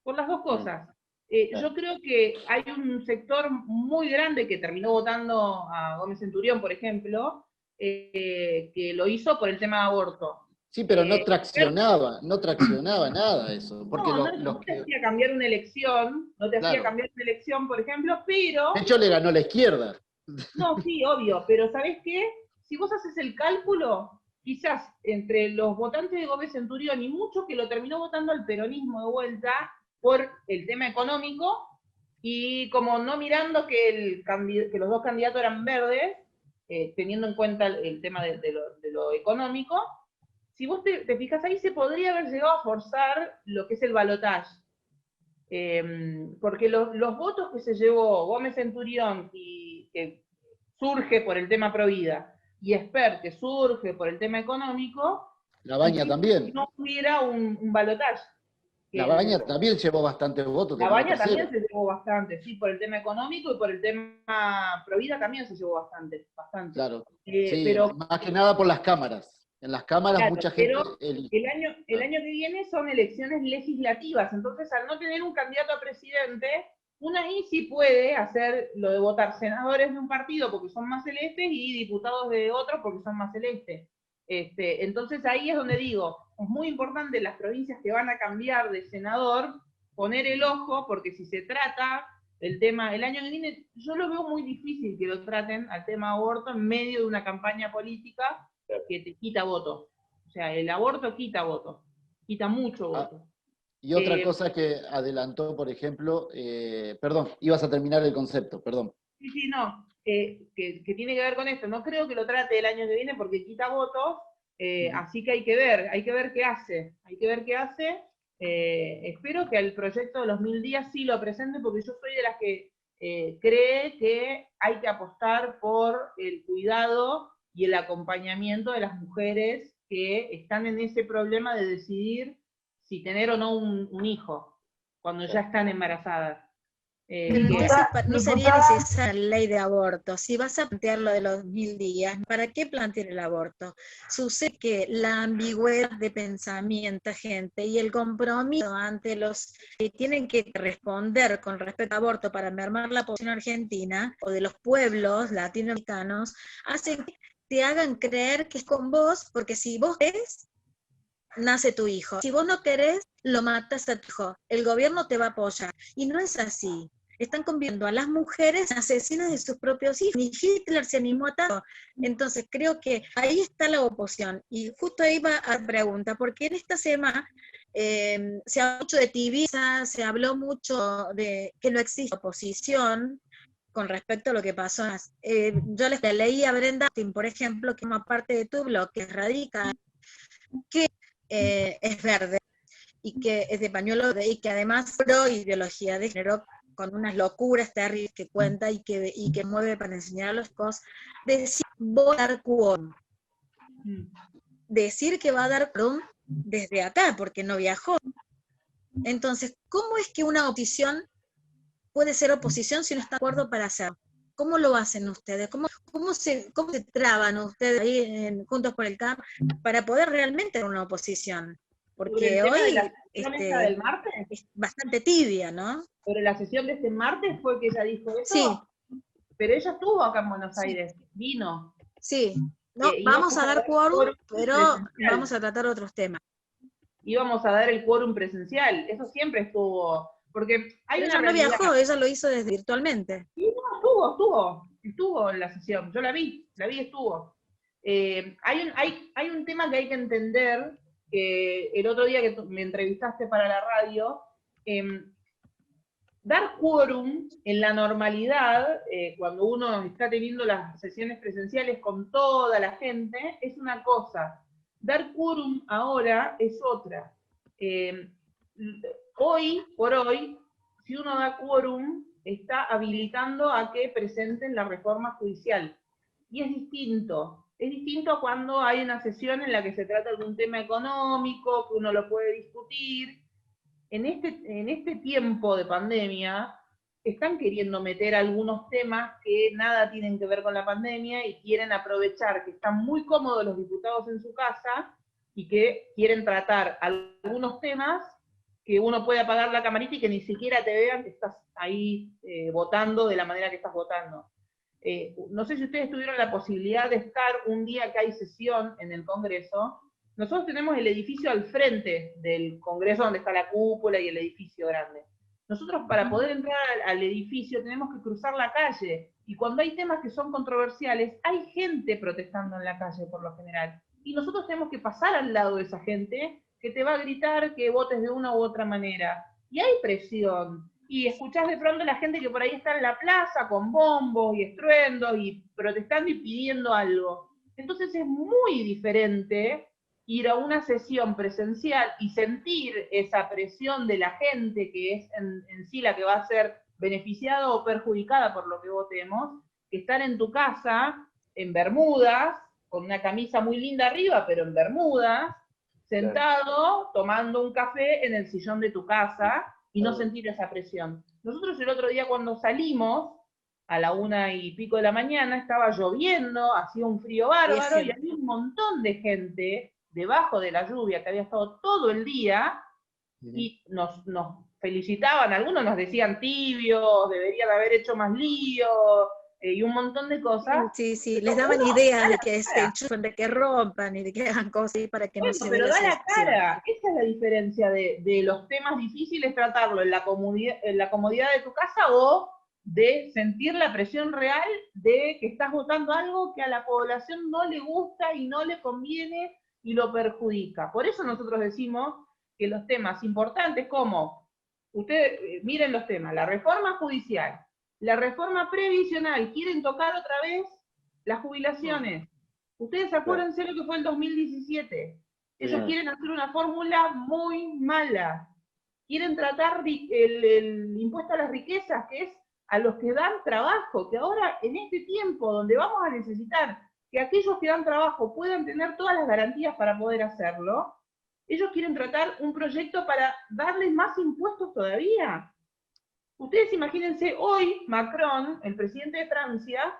[SPEAKER 2] por las dos cosas. Yo creo que hay un sector muy grande que terminó votando a Gómez Centurión, por ejemplo, que lo hizo por el tema de aborto.
[SPEAKER 3] Sí, pero no
[SPEAKER 2] Pero
[SPEAKER 3] traccionaba nada eso, porque
[SPEAKER 2] no te hacía cambiar una elección,
[SPEAKER 3] claro,
[SPEAKER 2] por ejemplo, pero...
[SPEAKER 3] de hecho le ganó la izquierda.
[SPEAKER 2] No, sí, obvio, pero ¿sabés qué? Si vos haces el cálculo, quizás entre los votantes de Gómez Centurión y muchos que lo terminó votando al peronismo de vuelta por el tema económico, y como no mirando que los dos candidatos eran verdes, teniendo en cuenta el tema de lo económico, si vos te fijas ahí, se podría haber llegado a forzar lo que es el balotaje. Porque los votos que se llevó Gómez Centurión, y que surge por el tema Provida, y Esper, que surge por el tema económico,
[SPEAKER 3] La Baña también.
[SPEAKER 2] no hubiera un balotaje.
[SPEAKER 3] La Baña también llevó bastantes votos,
[SPEAKER 2] La
[SPEAKER 3] terminó
[SPEAKER 2] Baña
[SPEAKER 3] tercero.
[SPEAKER 2] también se llevó bastante, sí, por el tema económico, y por el tema Provida también se llevó bastante.
[SPEAKER 3] Claro, sí,
[SPEAKER 2] Pero,
[SPEAKER 3] más que nada por las cámaras. En las cámaras
[SPEAKER 2] claro,
[SPEAKER 3] mucha gente
[SPEAKER 2] pero el año que viene son elecciones legislativas, entonces al no tener un candidato a presidente, uno ahí sí puede hacer lo de votar senadores de un partido porque son más celestes y diputados de otro porque son más celestes. Entonces ahí es donde digo, es muy importante las provincias que van a cambiar de senador, poner el ojo, porque si se trata el tema, el año que viene, yo lo veo muy difícil que lo traten al tema aborto en medio de una campaña política que te quita votos. O sea, el aborto quita votos, quita mucho voto.
[SPEAKER 3] Y otra cosa que adelantó, por ejemplo, perdón, ibas a terminar el concepto, perdón.
[SPEAKER 2] Sí, no, que tiene que ver con esto. No creo que lo trate el año que viene porque quita votos, así que hay que ver qué hace. Espero que el proyecto de los 1000 días sí lo presente, porque yo soy de las que cree que hay que apostar por el cuidado y el acompañamiento de las mujeres que están en ese problema de decidir si tener o no un hijo cuando ya están embarazadas.
[SPEAKER 1] Entonces, no sería necesaria la ley de aborto. Si vas a plantear lo de los 1000 días, ¿para qué plantear el aborto? Sucede que la ambigüedad de pensamiento, gente, y el compromiso ante los que tienen que responder con respecto al aborto para mermar la población argentina o de los pueblos latinoamericanos, hacen que te hagan creer que es con vos, porque si vos querés, nace tu hijo. Si vos no querés, lo matas a tu hijo. El gobierno te va a apoyar. Y no es así. Están convirtiendo a las mujeres en asesinas de sus propios hijos. Ni Hitler se animó a tanto. Entonces creo que ahí está la oposición. Y justo ahí va a la pregunta, porque en esta semana se habló mucho de tibieza, se habló mucho de que no existe oposición con respecto a lo que pasó. Yo les leí a Brenda, por ejemplo, que forma parte de tu blog, que es radical, que es verde y que es de pañuelo verde y que además pro ideología de género con unas locuras terribles que cuenta y que mueve para enseñar a los chicos, decir voy a dar quórum. Decir que va a dar quórum desde acá, porque no viajó. Entonces, ¿cómo es que una oposición puede ser oposición si no está de acuerdo para hacerlo? ¿Cómo lo hacen ustedes? ¿Cómo se traban ustedes ahí Juntos por el Cambio para poder realmente tener una oposición?
[SPEAKER 2] Sobre el
[SPEAKER 1] Porque
[SPEAKER 2] tema de
[SPEAKER 1] hoy
[SPEAKER 2] la sesión esta del martes,
[SPEAKER 1] es bastante tibia, ¿no?
[SPEAKER 2] sobre la sesión de este martes fue que ella dijo eso,
[SPEAKER 1] Sí,
[SPEAKER 2] pero ella estuvo acá en Buenos
[SPEAKER 1] sí.
[SPEAKER 2] Aires, vino.
[SPEAKER 1] Sí. No,
[SPEAKER 2] Íbamos
[SPEAKER 1] vamos a dar quórum, pero
[SPEAKER 2] presencial.
[SPEAKER 1] vamos a tratar otros temas.
[SPEAKER 2] Íbamos a dar el quórum presencial, eso siempre estuvo, porque hay
[SPEAKER 1] Pero
[SPEAKER 2] una
[SPEAKER 1] ella no
[SPEAKER 2] realidad.
[SPEAKER 1] viajó, ella lo hizo desde virtualmente.
[SPEAKER 2] Sí, no, estuvo en la sesión, yo la vi, estuvo. Hay un tema que hay que entender, que el otro día que me entrevistaste para la radio, dar quórum en la normalidad, cuando uno está teniendo las sesiones presenciales con toda la gente, es una cosa. Dar quórum ahora es otra. Hoy por hoy, si uno da quórum, está habilitando a que presenten la reforma judicial. Y es distinto. Es distinto a cuando hay una sesión en la que se trata de un tema económico, que uno lo puede discutir. En este tiempo de pandemia, están queriendo meter algunos temas que nada tienen que ver con la pandemia y quieren aprovechar que están muy cómodos los diputados en su casa y que quieren tratar algunos temas que uno puede apagar la camarita y que ni siquiera te vean que estás ahí votando de la manera que estás votando. No sé si ustedes tuvieron la posibilidad de estar un día que hay sesión en el Congreso. Nosotros tenemos el edificio al frente del Congreso donde está la cúpula y el edificio grande. Nosotros para poder entrar al edificio tenemos que cruzar la calle, y cuando hay temas que son controversiales, hay gente protestando en la calle por lo general, y nosotros tenemos que pasar al lado de esa gente que te va a gritar que votes de una u otra manera, y hay presión, y escuchás de pronto a la gente que por ahí está en la plaza con bombos y estruendos, y protestando y pidiendo algo. Entonces es muy diferente ir a una sesión presencial y sentir esa presión de la gente que es en sí la que va a ser beneficiada o perjudicada por lo que votemos, que estar en tu casa, en bermudas, con una camisa muy linda arriba, pero en bermudas, sentado, tomando un café en el sillón de tu casa, y no sentir esa presión. Nosotros el otro día cuando salimos, a la 1:00 de la mañana, estaba lloviendo, hacía un frío bárbaro, y había un montón de gente debajo de la lluvia, que había estado todo el día, y nos felicitaban, algunos nos decían tibios, deberían haber hecho más lío, y un montón de cosas.
[SPEAKER 1] Sí, sí, les daban ideas de que se enchufen, de que rompan y de que hagan cosas para que no se vea la
[SPEAKER 2] Pero da la
[SPEAKER 1] sesión.
[SPEAKER 2] cara, esa es la diferencia de los temas difíciles, tratarlo en la comodidad de tu casa, o de sentir la presión real de que estás votando algo que a la población no le gusta y no le conviene y lo perjudica. Por eso nosotros decimos que los temas importantes como, ustedes miren los temas, la reforma judicial, la reforma previsional, quieren tocar otra vez las jubilaciones. Ustedes acuérdense lo que fue el 2017. Ellos quieren hacer una fórmula muy mala. Quieren tratar el impuesto a las riquezas, que es a los que dan trabajo, que ahora en este tiempo donde vamos a necesitar que aquellos que dan trabajo puedan tener todas las garantías para poder hacerlo, ellos quieren tratar un proyecto para darles más impuestos todavía. Ustedes imagínense, hoy Macron, el presidente de Francia,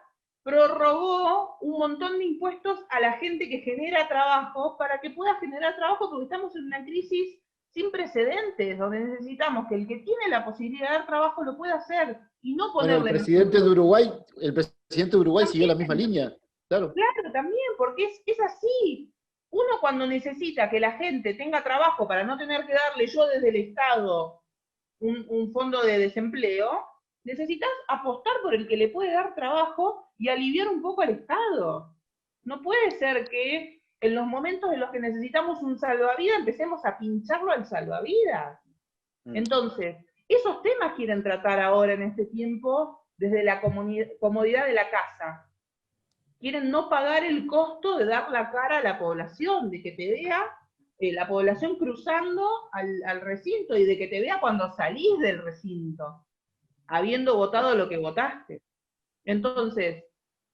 [SPEAKER 2] prorrogó un montón de impuestos a la gente que genera trabajo para que pueda generar trabajo, porque estamos en una crisis sin precedentes, donde necesitamos que el que tiene la posibilidad de dar trabajo lo pueda hacer, y no ponerle...
[SPEAKER 3] Bueno, el presidente de Uruguay siguió la misma línea, claro.
[SPEAKER 2] Claro, también, porque es así. Uno cuando necesita que la gente tenga trabajo para no tener que darle yo desde el Estado un fondo de desempleo, necesitas apostar por el que le puede dar trabajo y aliviar un poco al Estado. No puede ser que en los momentos en los que necesitamos un salvavidas empecemos a pincharlo al salvavidas. Entonces, esos temas quieren tratar ahora en este tiempo desde la comodidad de la casa. Quieren no pagar el costo de dar la cara a la población, de que te vea la población cruzando al recinto y de que te vea cuando salís del recinto, habiendo votado lo que votaste. Entonces,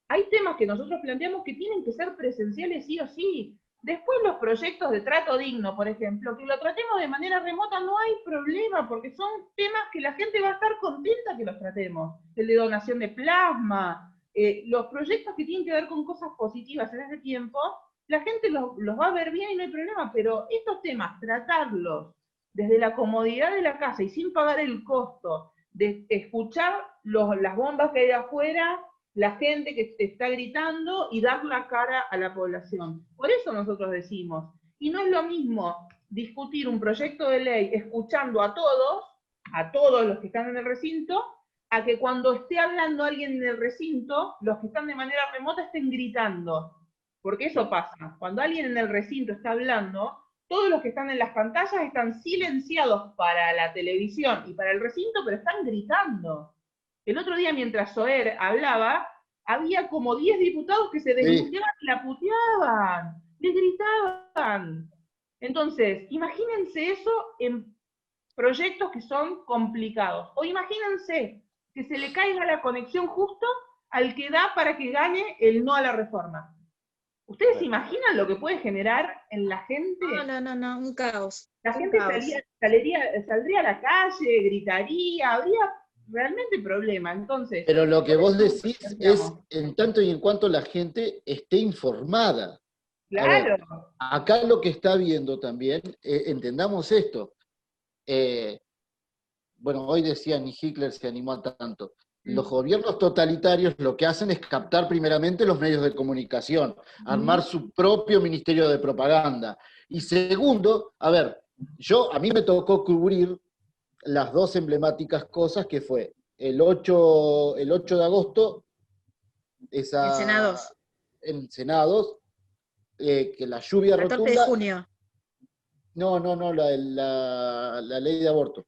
[SPEAKER 2] hay temas que nosotros planteamos que tienen que ser presenciales sí o sí. Después los proyectos de trato digno, por ejemplo, que lo tratemos de manera remota, no hay problema, porque son temas que la gente va a estar contenta que los tratemos. El de donación de plasma, los proyectos que tienen que ver con cosas positivas en ese tiempo, la gente los va a ver bien y no hay problema, pero estos temas, tratarlos desde la comodidad de la casa y sin pagar el costo de escuchar las bombas que hay afuera, la gente que te está gritando y dar la cara a la población. Por eso nosotros decimos, y no es lo mismo discutir un proyecto de ley escuchando a todos los que están en el recinto, a que cuando esté hablando alguien en el recinto, los que están de manera remota estén gritando. Porque eso pasa, cuando alguien en el recinto está hablando, todos los que están en las pantallas están silenciados para la televisión y para el recinto, pero están gritando. El otro día, mientras Soher hablaba, había como 10 diputados que se desmuteaban y la puteaban, les gritaban. Entonces, imagínense eso en proyectos que son complicados. O imagínense que se le caiga la conexión justo al que da para que gane el no a la reforma. ¿Ustedes se imaginan lo que puede generar en la gente?
[SPEAKER 1] No, un caos.
[SPEAKER 2] La gente saldría a la calle, gritaría, habría realmente problema. Entonces,
[SPEAKER 3] pero lo que vos decís es en tanto y en cuanto la gente esté informada.
[SPEAKER 2] Claro.
[SPEAKER 3] A ver, acá lo que está viendo también, entendamos esto. Bueno, hoy decía, ni Hitler se animó a tanto. Los gobiernos totalitarios lo que hacen es captar primeramente los medios de comunicación, armar su propio ministerio de propaganda. Y segundo, a ver, a mí me tocó cubrir las dos emblemáticas cosas que fue el 8 de agosto, en Senados, que la lluvia
[SPEAKER 1] 14
[SPEAKER 3] rotunda...
[SPEAKER 1] de junio.
[SPEAKER 3] No, la ley de aborto.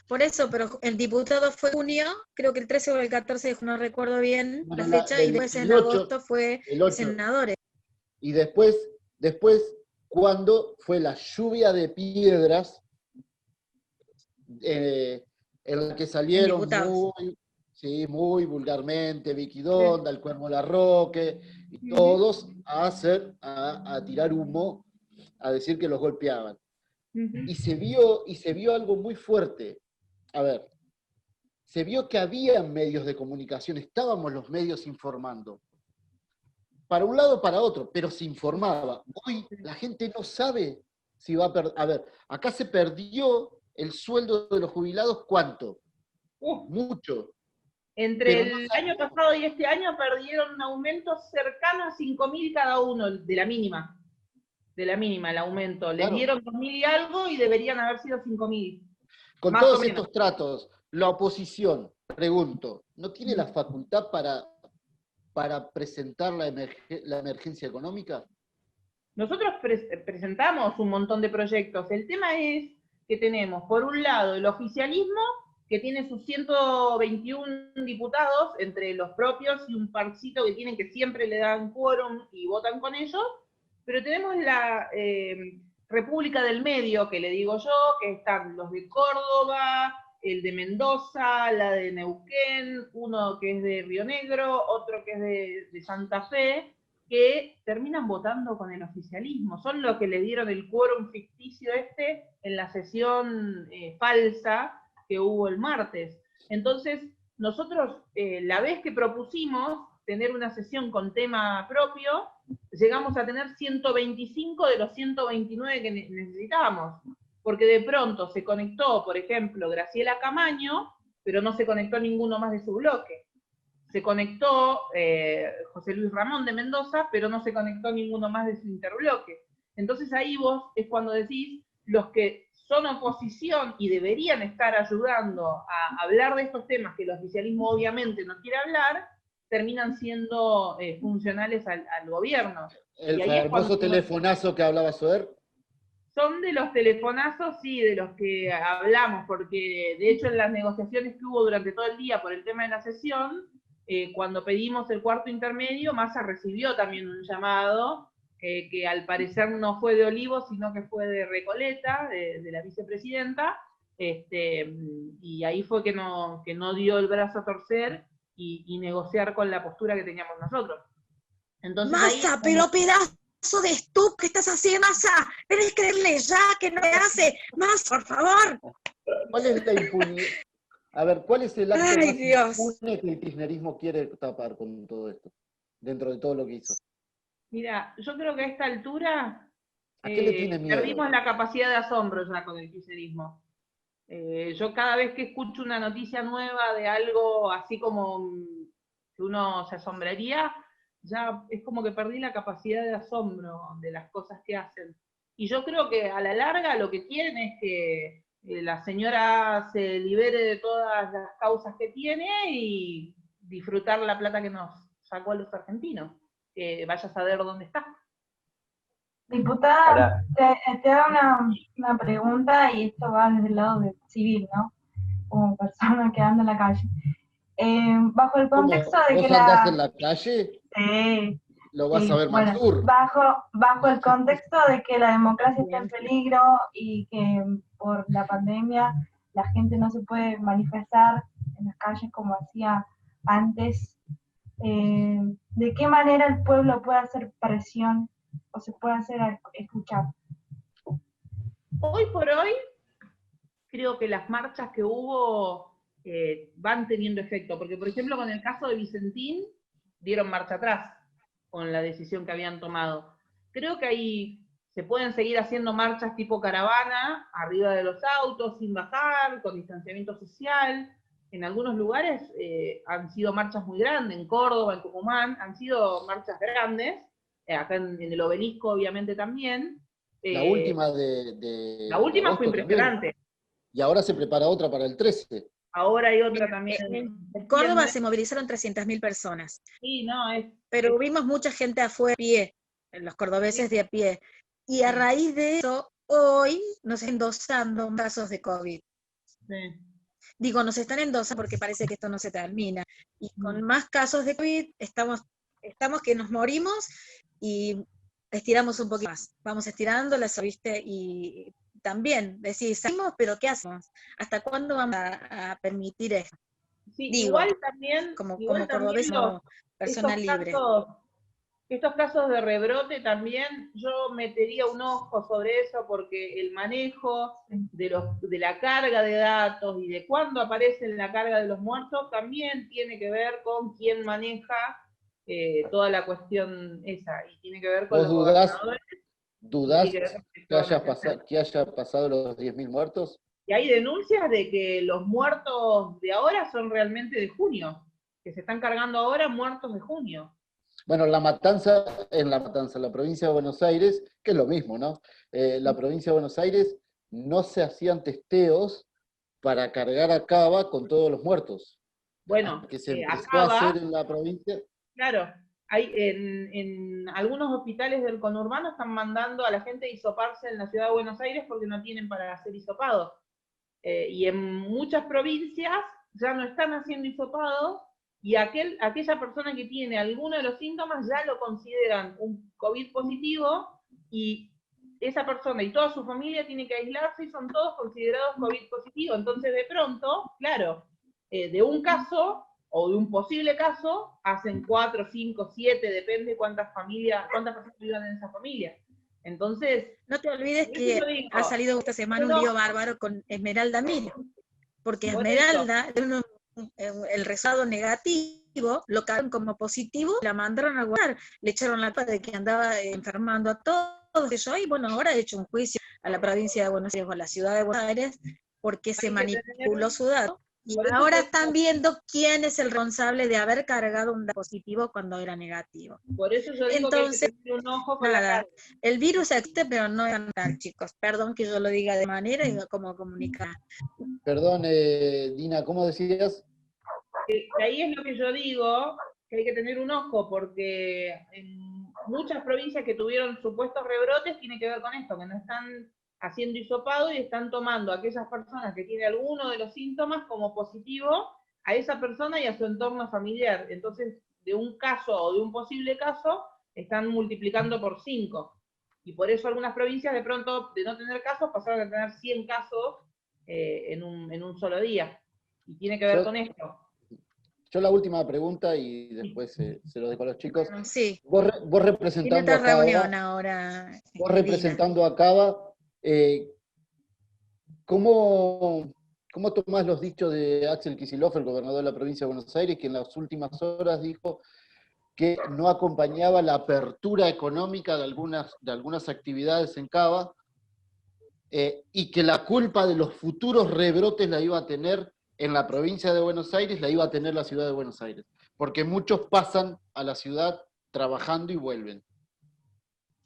[SPEAKER 1] Por eso, pero el diputado fue junio, creo que el 13 o el 14 de junio, no recuerdo bien la fecha, y después en agosto fue el senadores.
[SPEAKER 3] Y después, cuando fue la lluvia de piedras, en la que salieron muy vulgarmente, Vicky Donda, el Cuervo Larroque, y todos a tirar humo, a decir que los golpeaban. Y se vio algo muy fuerte. A ver, se vio que había medios de comunicación, estábamos los medios informando. Para un lado, para otro, pero se informaba. Hoy la gente no sabe si va a perder. A ver, acá se perdió el sueldo de los jubilados, ¿cuánto? Mucho.
[SPEAKER 2] Entre el año pasado y este año perdieron un aumento cercano a 5.000 cada uno, de la mínima. De la mínima, el aumento. Les dieron 2.000 y algo y deberían haber sido 5.000.
[SPEAKER 3] Con todos estos tratos, la oposición, pregunto, ¿no tiene la facultad para presentar la emergencia económica?
[SPEAKER 2] Nosotros presentamos un montón de proyectos. El tema es que tenemos, por un lado, el oficialismo, que tiene sus 121 diputados, entre los propios y un parcito que tienen que siempre le dan quórum y votan con ellos, pero tenemos la República del Medio, que le digo yo, que están los de Córdoba, el de Mendoza, la de Neuquén, uno que es de Río Negro, otro que es de Santa Fe, que terminan votando con el oficialismo. Son los que le dieron el quórum ficticio en la sesión falsa que hubo el martes. Entonces, nosotros, la vez que propusimos tener una sesión con tema propio, llegamos a tener 125 de los 129 que necesitábamos, porque de pronto se conectó, por ejemplo, Graciela Camaño, pero no se conectó ninguno más de su bloque. Se conectó José Luis Ramón de Mendoza, pero no se conectó ninguno más de su interbloque. Entonces ahí vos es cuando decís, los que son oposición y deberían estar ayudando a hablar de estos temas que el oficialismo obviamente no quiere hablar, terminan siendo funcionales al gobierno.
[SPEAKER 3] El famoso telefonazo que hablaba Soher.
[SPEAKER 2] Son de los telefonazos, sí, de los que hablamos, porque de hecho en las negociaciones que hubo durante todo el día por el tema de la sesión, cuando pedimos el cuarto intermedio, Massa recibió también un llamado, que al parecer no fue de Olivos, sino que fue de Recoleta, de la vicepresidenta, y ahí fue que no dio el brazo a torcer, y negociar con la postura que teníamos nosotros. Entonces,
[SPEAKER 1] ¡Massa, pero pedazo pedazo de estúpido que estás haciendo, tenés que darle ya, que no le hace más, por favor.
[SPEAKER 3] ¿Cuál es la impunidad? A ver, ¿cuál es el acto
[SPEAKER 1] Ay,
[SPEAKER 3] más
[SPEAKER 1] Dios.
[SPEAKER 3] impune que el kirchnerismo quiere tapar con todo esto? Dentro de todo lo que hizo.
[SPEAKER 2] Mira, yo creo que a esta altura
[SPEAKER 3] ¿A qué le tiene miedo?
[SPEAKER 2] perdimos la capacidad de asombro ya con el kirchnerismo. Yo cada vez que escucho una noticia nueva de algo así como que uno se asombraría, ya es como que perdí la capacidad de asombro de las cosas que hacen. Y yo creo que a la larga lo que quieren es que la señora se libere de todas las causas que tiene y disfrutar la plata que nos sacó a los argentinos. Que vaya a saber dónde está.
[SPEAKER 5] Diputada,
[SPEAKER 4] Ahora,
[SPEAKER 5] te hago una pregunta y esto va desde el lado de civil, ¿no? Como persona que anda en la calle. Bajo el contexto de
[SPEAKER 3] ¿Vos
[SPEAKER 5] que
[SPEAKER 3] andás en la calle?
[SPEAKER 5] Sí,
[SPEAKER 3] Lo vas
[SPEAKER 5] sí,
[SPEAKER 3] a ver
[SPEAKER 5] bueno,
[SPEAKER 3] Mansur.
[SPEAKER 5] bajo el contexto de que la democracia está en peligro y que por la pandemia la gente no se puede manifestar en las calles como hacía antes, ¿de qué manera el pueblo puede hacer presión o se puede hacer escuchar?
[SPEAKER 2] Hoy por hoy, creo que las marchas que hubo van teniendo efecto, porque por ejemplo con el caso de Vicentín, dieron marcha atrás con la decisión que habían tomado. Creo que ahí se pueden seguir haciendo marchas tipo caravana, arriba de los autos, sin bajar, con distanciamiento social. En algunos lugares han sido marchas muy grandes, en Córdoba, en Tucumán, han sido marchas grandes, acá en el Obelisco obviamente también.
[SPEAKER 3] La última
[SPEAKER 2] La
[SPEAKER 3] de
[SPEAKER 2] última fue
[SPEAKER 3] agosto también.
[SPEAKER 2] impresionante.
[SPEAKER 3] Y ahora se prepara otra para el 13.
[SPEAKER 2] Ahora hay otra también.
[SPEAKER 1] En Córdoba se movilizaron 300.000 personas.
[SPEAKER 2] Sí, no,
[SPEAKER 1] pero vimos mucha gente afuera, a pie, los cordobeses de a pie. Y a raíz de eso, hoy nos están endosando casos de COVID.
[SPEAKER 2] Sí.
[SPEAKER 1] Digo, nos están endosando porque parece que esto no se termina. Y con más casos de COVID, estamos que nos morimos y estiramos un poquito más. Vamos estirando la ¿viste? Y también decir, salimos, pero ¿qué hacemos? ¿Hasta cuándo vamos a permitir esto?
[SPEAKER 2] Sí,
[SPEAKER 1] Digo,
[SPEAKER 2] igual también,
[SPEAKER 1] como
[SPEAKER 2] también
[SPEAKER 1] cordobés, como persona libre.
[SPEAKER 2] Estos casos de rebrote también, yo metería un ojo sobre eso porque el manejo de la carga de datos y de cuándo aparece en la carga de los muertos también tiene que ver con quién maneja toda la cuestión esa, y tiene que ver con
[SPEAKER 3] ¿Vos
[SPEAKER 2] los
[SPEAKER 3] dudás que haya pasado los 10.000 muertos?
[SPEAKER 2] Y hay denuncias de que los muertos de ahora son realmente de junio, que se están cargando ahora muertos de junio.
[SPEAKER 3] Bueno, la provincia de Buenos Aires, que es lo mismo, ¿no? La provincia de Buenos Aires no se hacían testeos para cargar a Cava con todos los muertos.
[SPEAKER 2] Bueno,
[SPEAKER 3] que se empezó
[SPEAKER 2] Cava,
[SPEAKER 3] a hacer en la provincia.
[SPEAKER 2] Claro, hay en algunos hospitales del conurbano están mandando a la gente a hisoparse en la ciudad de Buenos Aires porque no tienen para hacer hisopados. Y en muchas provincias ya no están haciendo hisopados, y aquella persona que tiene alguno de los síntomas ya lo consideran un COVID positivo, y esa persona y toda su familia tiene que aislarse y son todos considerados COVID positivo. Entonces de pronto, claro, de un caso o de un posible caso, hacen 4, 5, 7, depende cuántas personas vivan en esa familia. Entonces,
[SPEAKER 1] no te olvides que ha salido esta semana un lío bárbaro con Esmeralda Mira, porque Esmeralda, el resultado negativo, lo cagaron como positivo, la mandaron a guardar, le echaron la culpa de que andaba enfermando a todos ellos, y bueno, ahora ha hecho un juicio a la provincia de Buenos Aires o a la ciudad de Buenos Aires, porque se manipuló su dato, y ahora están viendo quién es el responsable de haber cargado un dato positivo cuando era negativo.
[SPEAKER 2] Por eso yo digo
[SPEAKER 1] entonces,
[SPEAKER 2] que hay que tener un ojo con la carga.
[SPEAKER 1] El virus existe, pero no es tal, chicos. Perdón que yo lo diga de manera y como comunicar.
[SPEAKER 3] Perdón, Dina, ¿cómo decías?
[SPEAKER 2] Ahí es lo que yo digo, que hay que tener un ojo, porque en muchas provincias que tuvieron supuestos rebrotes tiene que ver con esto, que no están haciendo hisopado y están tomando a aquellas personas que tienen alguno de los síntomas como positivo a esa persona y a su entorno familiar. Entonces, de un caso o de un posible caso, están multiplicando por 5. Y por eso algunas provincias, de pronto, de no tener casos, pasaron a tener 100 casos en un solo día. Y tiene que ver con esto.
[SPEAKER 3] Yo la última pregunta y después se lo dejo a los chicos.
[SPEAKER 1] Bueno, sí,
[SPEAKER 3] Vos
[SPEAKER 1] tiene
[SPEAKER 3] representando
[SPEAKER 1] otra
[SPEAKER 3] a
[SPEAKER 1] reunión
[SPEAKER 3] Cava,
[SPEAKER 1] ahora,
[SPEAKER 3] vos
[SPEAKER 1] Dina.
[SPEAKER 3] representando a Cava, ¿cómo tomás los dichos de Axel Kicillof, el gobernador de la provincia de Buenos Aires, que en las últimas horas dijo que no acompañaba la apertura económica de algunas actividades en Cava, y que la culpa de los futuros rebrotes la iba a tener en la provincia de Buenos Aires, la iba a tener la ciudad de Buenos Aires? Porque muchos pasan a la ciudad trabajando y vuelven.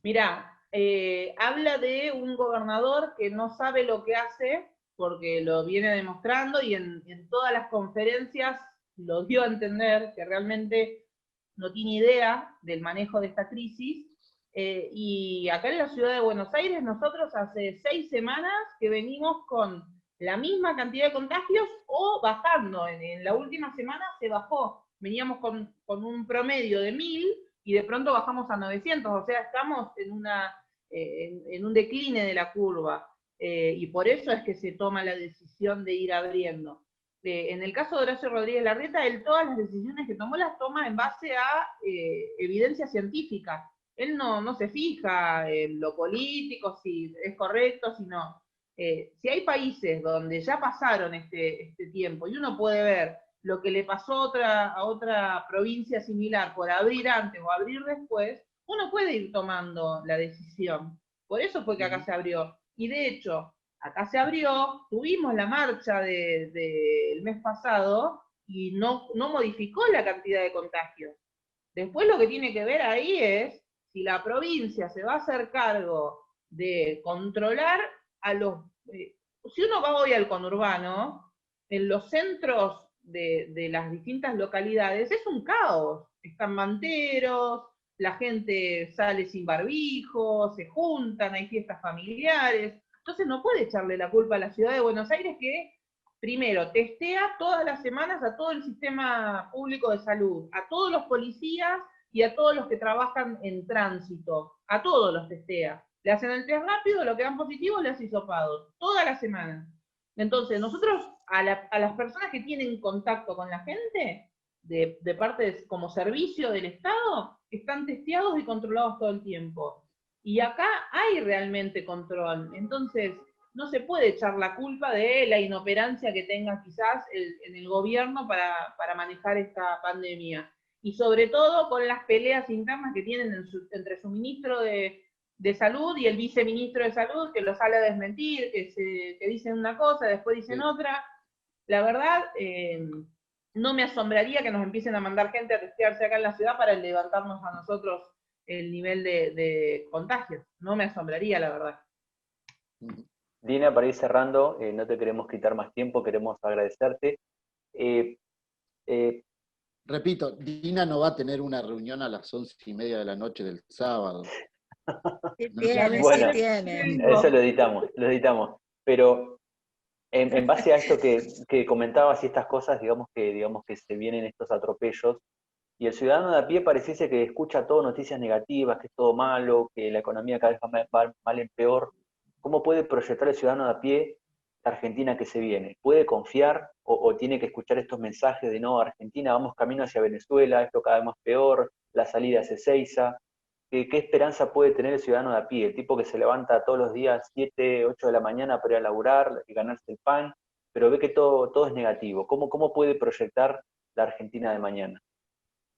[SPEAKER 2] Mirá, habla de un gobernador que no sabe lo que hace, porque lo viene demostrando y en todas las conferencias lo dio a entender que realmente no tiene idea del manejo de esta crisis. Y acá en la ciudad de Buenos Aires nosotros hace 6 semanas que venimos con la misma cantidad de contagios o bajando. En la última semana se bajó. Veníamos con un promedio de 1000 y de pronto bajamos a 900, o sea, estamos en un decline de la curva, y por eso es que se toma la decisión de ir abriendo. En el caso de Horacio Rodríguez Larreta, él todas las decisiones que tomó las toma en base a evidencia científica. Él no se fija en lo político, si es correcto, si no. Si hay países donde ya pasaron este tiempo y uno puede ver lo que le pasó a otra provincia similar por abrir antes o abrir después, uno puede ir tomando la decisión. Por eso fue que acá se abrió. Y de hecho, acá se abrió, tuvimos la marcha del mes pasado y no modificó la cantidad de contagios. Después lo que tiene que ver ahí es si la provincia se va a hacer cargo de controlar a los... si uno va hoy al conurbano, en los centros de las distintas localidades es un caos. Están manteros, la gente sale sin barbijo, se juntan, hay fiestas familiares. Entonces no puede echarle la culpa a la ciudad de Buenos Aires, que primero testea todas las semanas a todo el sistema público de salud, a todos los policías y a todos los que trabajan en tránsito, a todos los testea. Le hacen el test rápido, lo que dan positivo le hace hisopado, toda la semana. Entonces, nosotros a las personas que tienen contacto con la gente, de parte como servicio del Estado, están testeados y controlados todo el tiempo. Y acá hay realmente control. Entonces, no se puede echar la culpa de la inoperancia que tenga quizás en el gobierno para manejar esta pandemia. Y sobre todo con las peleas internas que tienen entre su ministro de Salud y el viceministro de Salud, que lo sale a desmentir, que dicen una cosa, después dicen otra. La verdad, no me asombraría que nos empiecen a mandar gente a testearse acá en la ciudad para levantarnos a nosotros el nivel de contagios. No me asombraría, la verdad.
[SPEAKER 4] Dina, para ir cerrando, no te queremos quitar más tiempo, queremos agradecerte.
[SPEAKER 3] Repito, Dina no va a tener una reunión a las 11:30 de la noche del sábado.
[SPEAKER 1] Sí tiene,
[SPEAKER 4] bueno,
[SPEAKER 1] sí tiene.
[SPEAKER 4] Eso lo editamos. Pero en base a esto que comentabas y estas cosas, digamos que se vienen estos atropellos, y el ciudadano de a pie pareciese que escucha todo noticias negativas, que es todo malo, que la economía cada vez va mal en peor. ¿Cómo puede proyectar el ciudadano de a pie la Argentina que se viene? ¿Puede confiar o tiene que escuchar estos mensajes de no, Argentina, vamos camino hacia Venezuela, esto cada vez más peor, la salida es Ezeiza? ¿Qué esperanza puede tener el ciudadano de a pie? El tipo que se levanta todos los días 7, 8 de la mañana para ir a laburar y ganarse el pan, pero ve que todo es negativo. ¿Cómo puede proyectar la Argentina de mañana?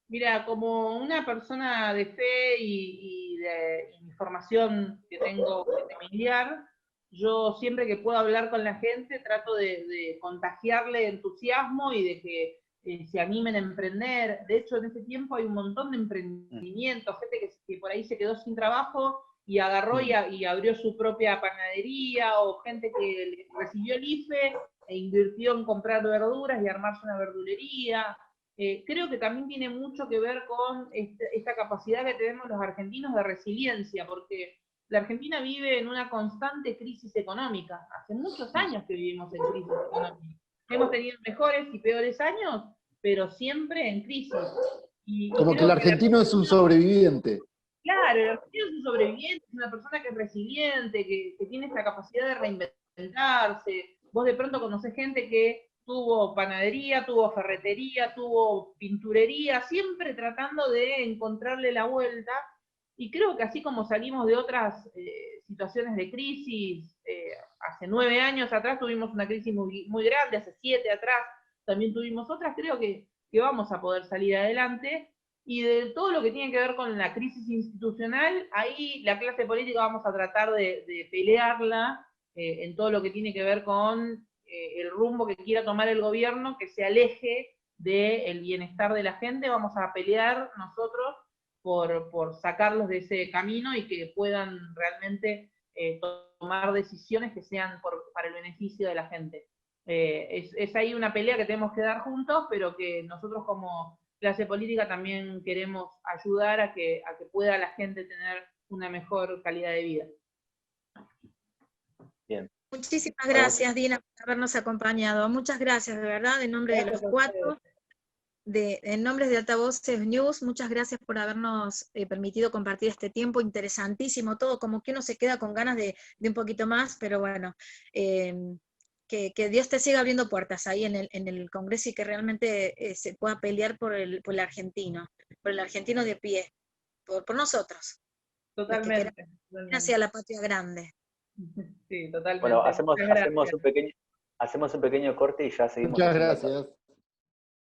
[SPEAKER 2] Mira, como una persona de fe y de información que tengo familiar, yo siempre que puedo hablar con la gente trato de contagiarle entusiasmo y de que se animen a emprender. De hecho, en este tiempo hay un montón de emprendimientos, gente que por ahí se quedó sin trabajo y agarró y abrió su propia panadería, o gente que recibió el IFE e invirtió en comprar verduras y armarse una verdulería. Creo que también tiene mucho que ver con esta capacidad que tenemos los argentinos de resiliencia, porque la Argentina vive en una constante crisis económica. Hace muchos años que vivimos en crisis económica. Hemos tenido mejores y peores años, pero siempre en crisis.
[SPEAKER 3] Como que el argentino es un sobreviviente.
[SPEAKER 2] Claro, el argentino es un sobreviviente, es una persona que es resiliente, que tiene esta capacidad de reinventarse. Vos de pronto conocés gente que tuvo panadería, tuvo ferretería, tuvo pinturería, siempre tratando de encontrarle la vuelta, y creo que así como salimos de otras situaciones de crisis, hace 9 años atrás tuvimos una crisis muy, muy grande, hace 7 atrás también tuvimos otras, creo que vamos a poder salir adelante, y de todo lo que tiene que ver con la crisis institucional, ahí la clase política vamos a tratar de pelearla, en todo lo que tiene que ver con el rumbo que quiera tomar el gobierno, que se aleje del bienestar de la gente. Vamos a pelear nosotros por sacarlos de ese camino y que puedan realmente tomar decisiones que sean para el beneficio de la gente. Es ahí una pelea que tenemos que dar juntos, pero que nosotros como clase política también queremos ayudar a que pueda la gente tener una mejor calidad de vida.
[SPEAKER 4] Bien.
[SPEAKER 1] Muchísimas gracias, Dina, por habernos acompañado. Muchas gracias, de verdad, en nombre de los cuatro, en nombre de Altavoces News, muchas gracias por habernos permitido compartir este tiempo interesantísimo, todo como que uno se queda con ganas de un poquito más, pero bueno, que Dios te siga abriendo puertas ahí en el Congreso y que realmente se pueda pelear por el argentino de pie, por nosotros.
[SPEAKER 2] Totalmente.
[SPEAKER 1] Hacia la patria grande.
[SPEAKER 2] Sí, totalmente.
[SPEAKER 4] Bueno, hacemos un pequeño corte y ya seguimos.
[SPEAKER 3] Muchas gracias.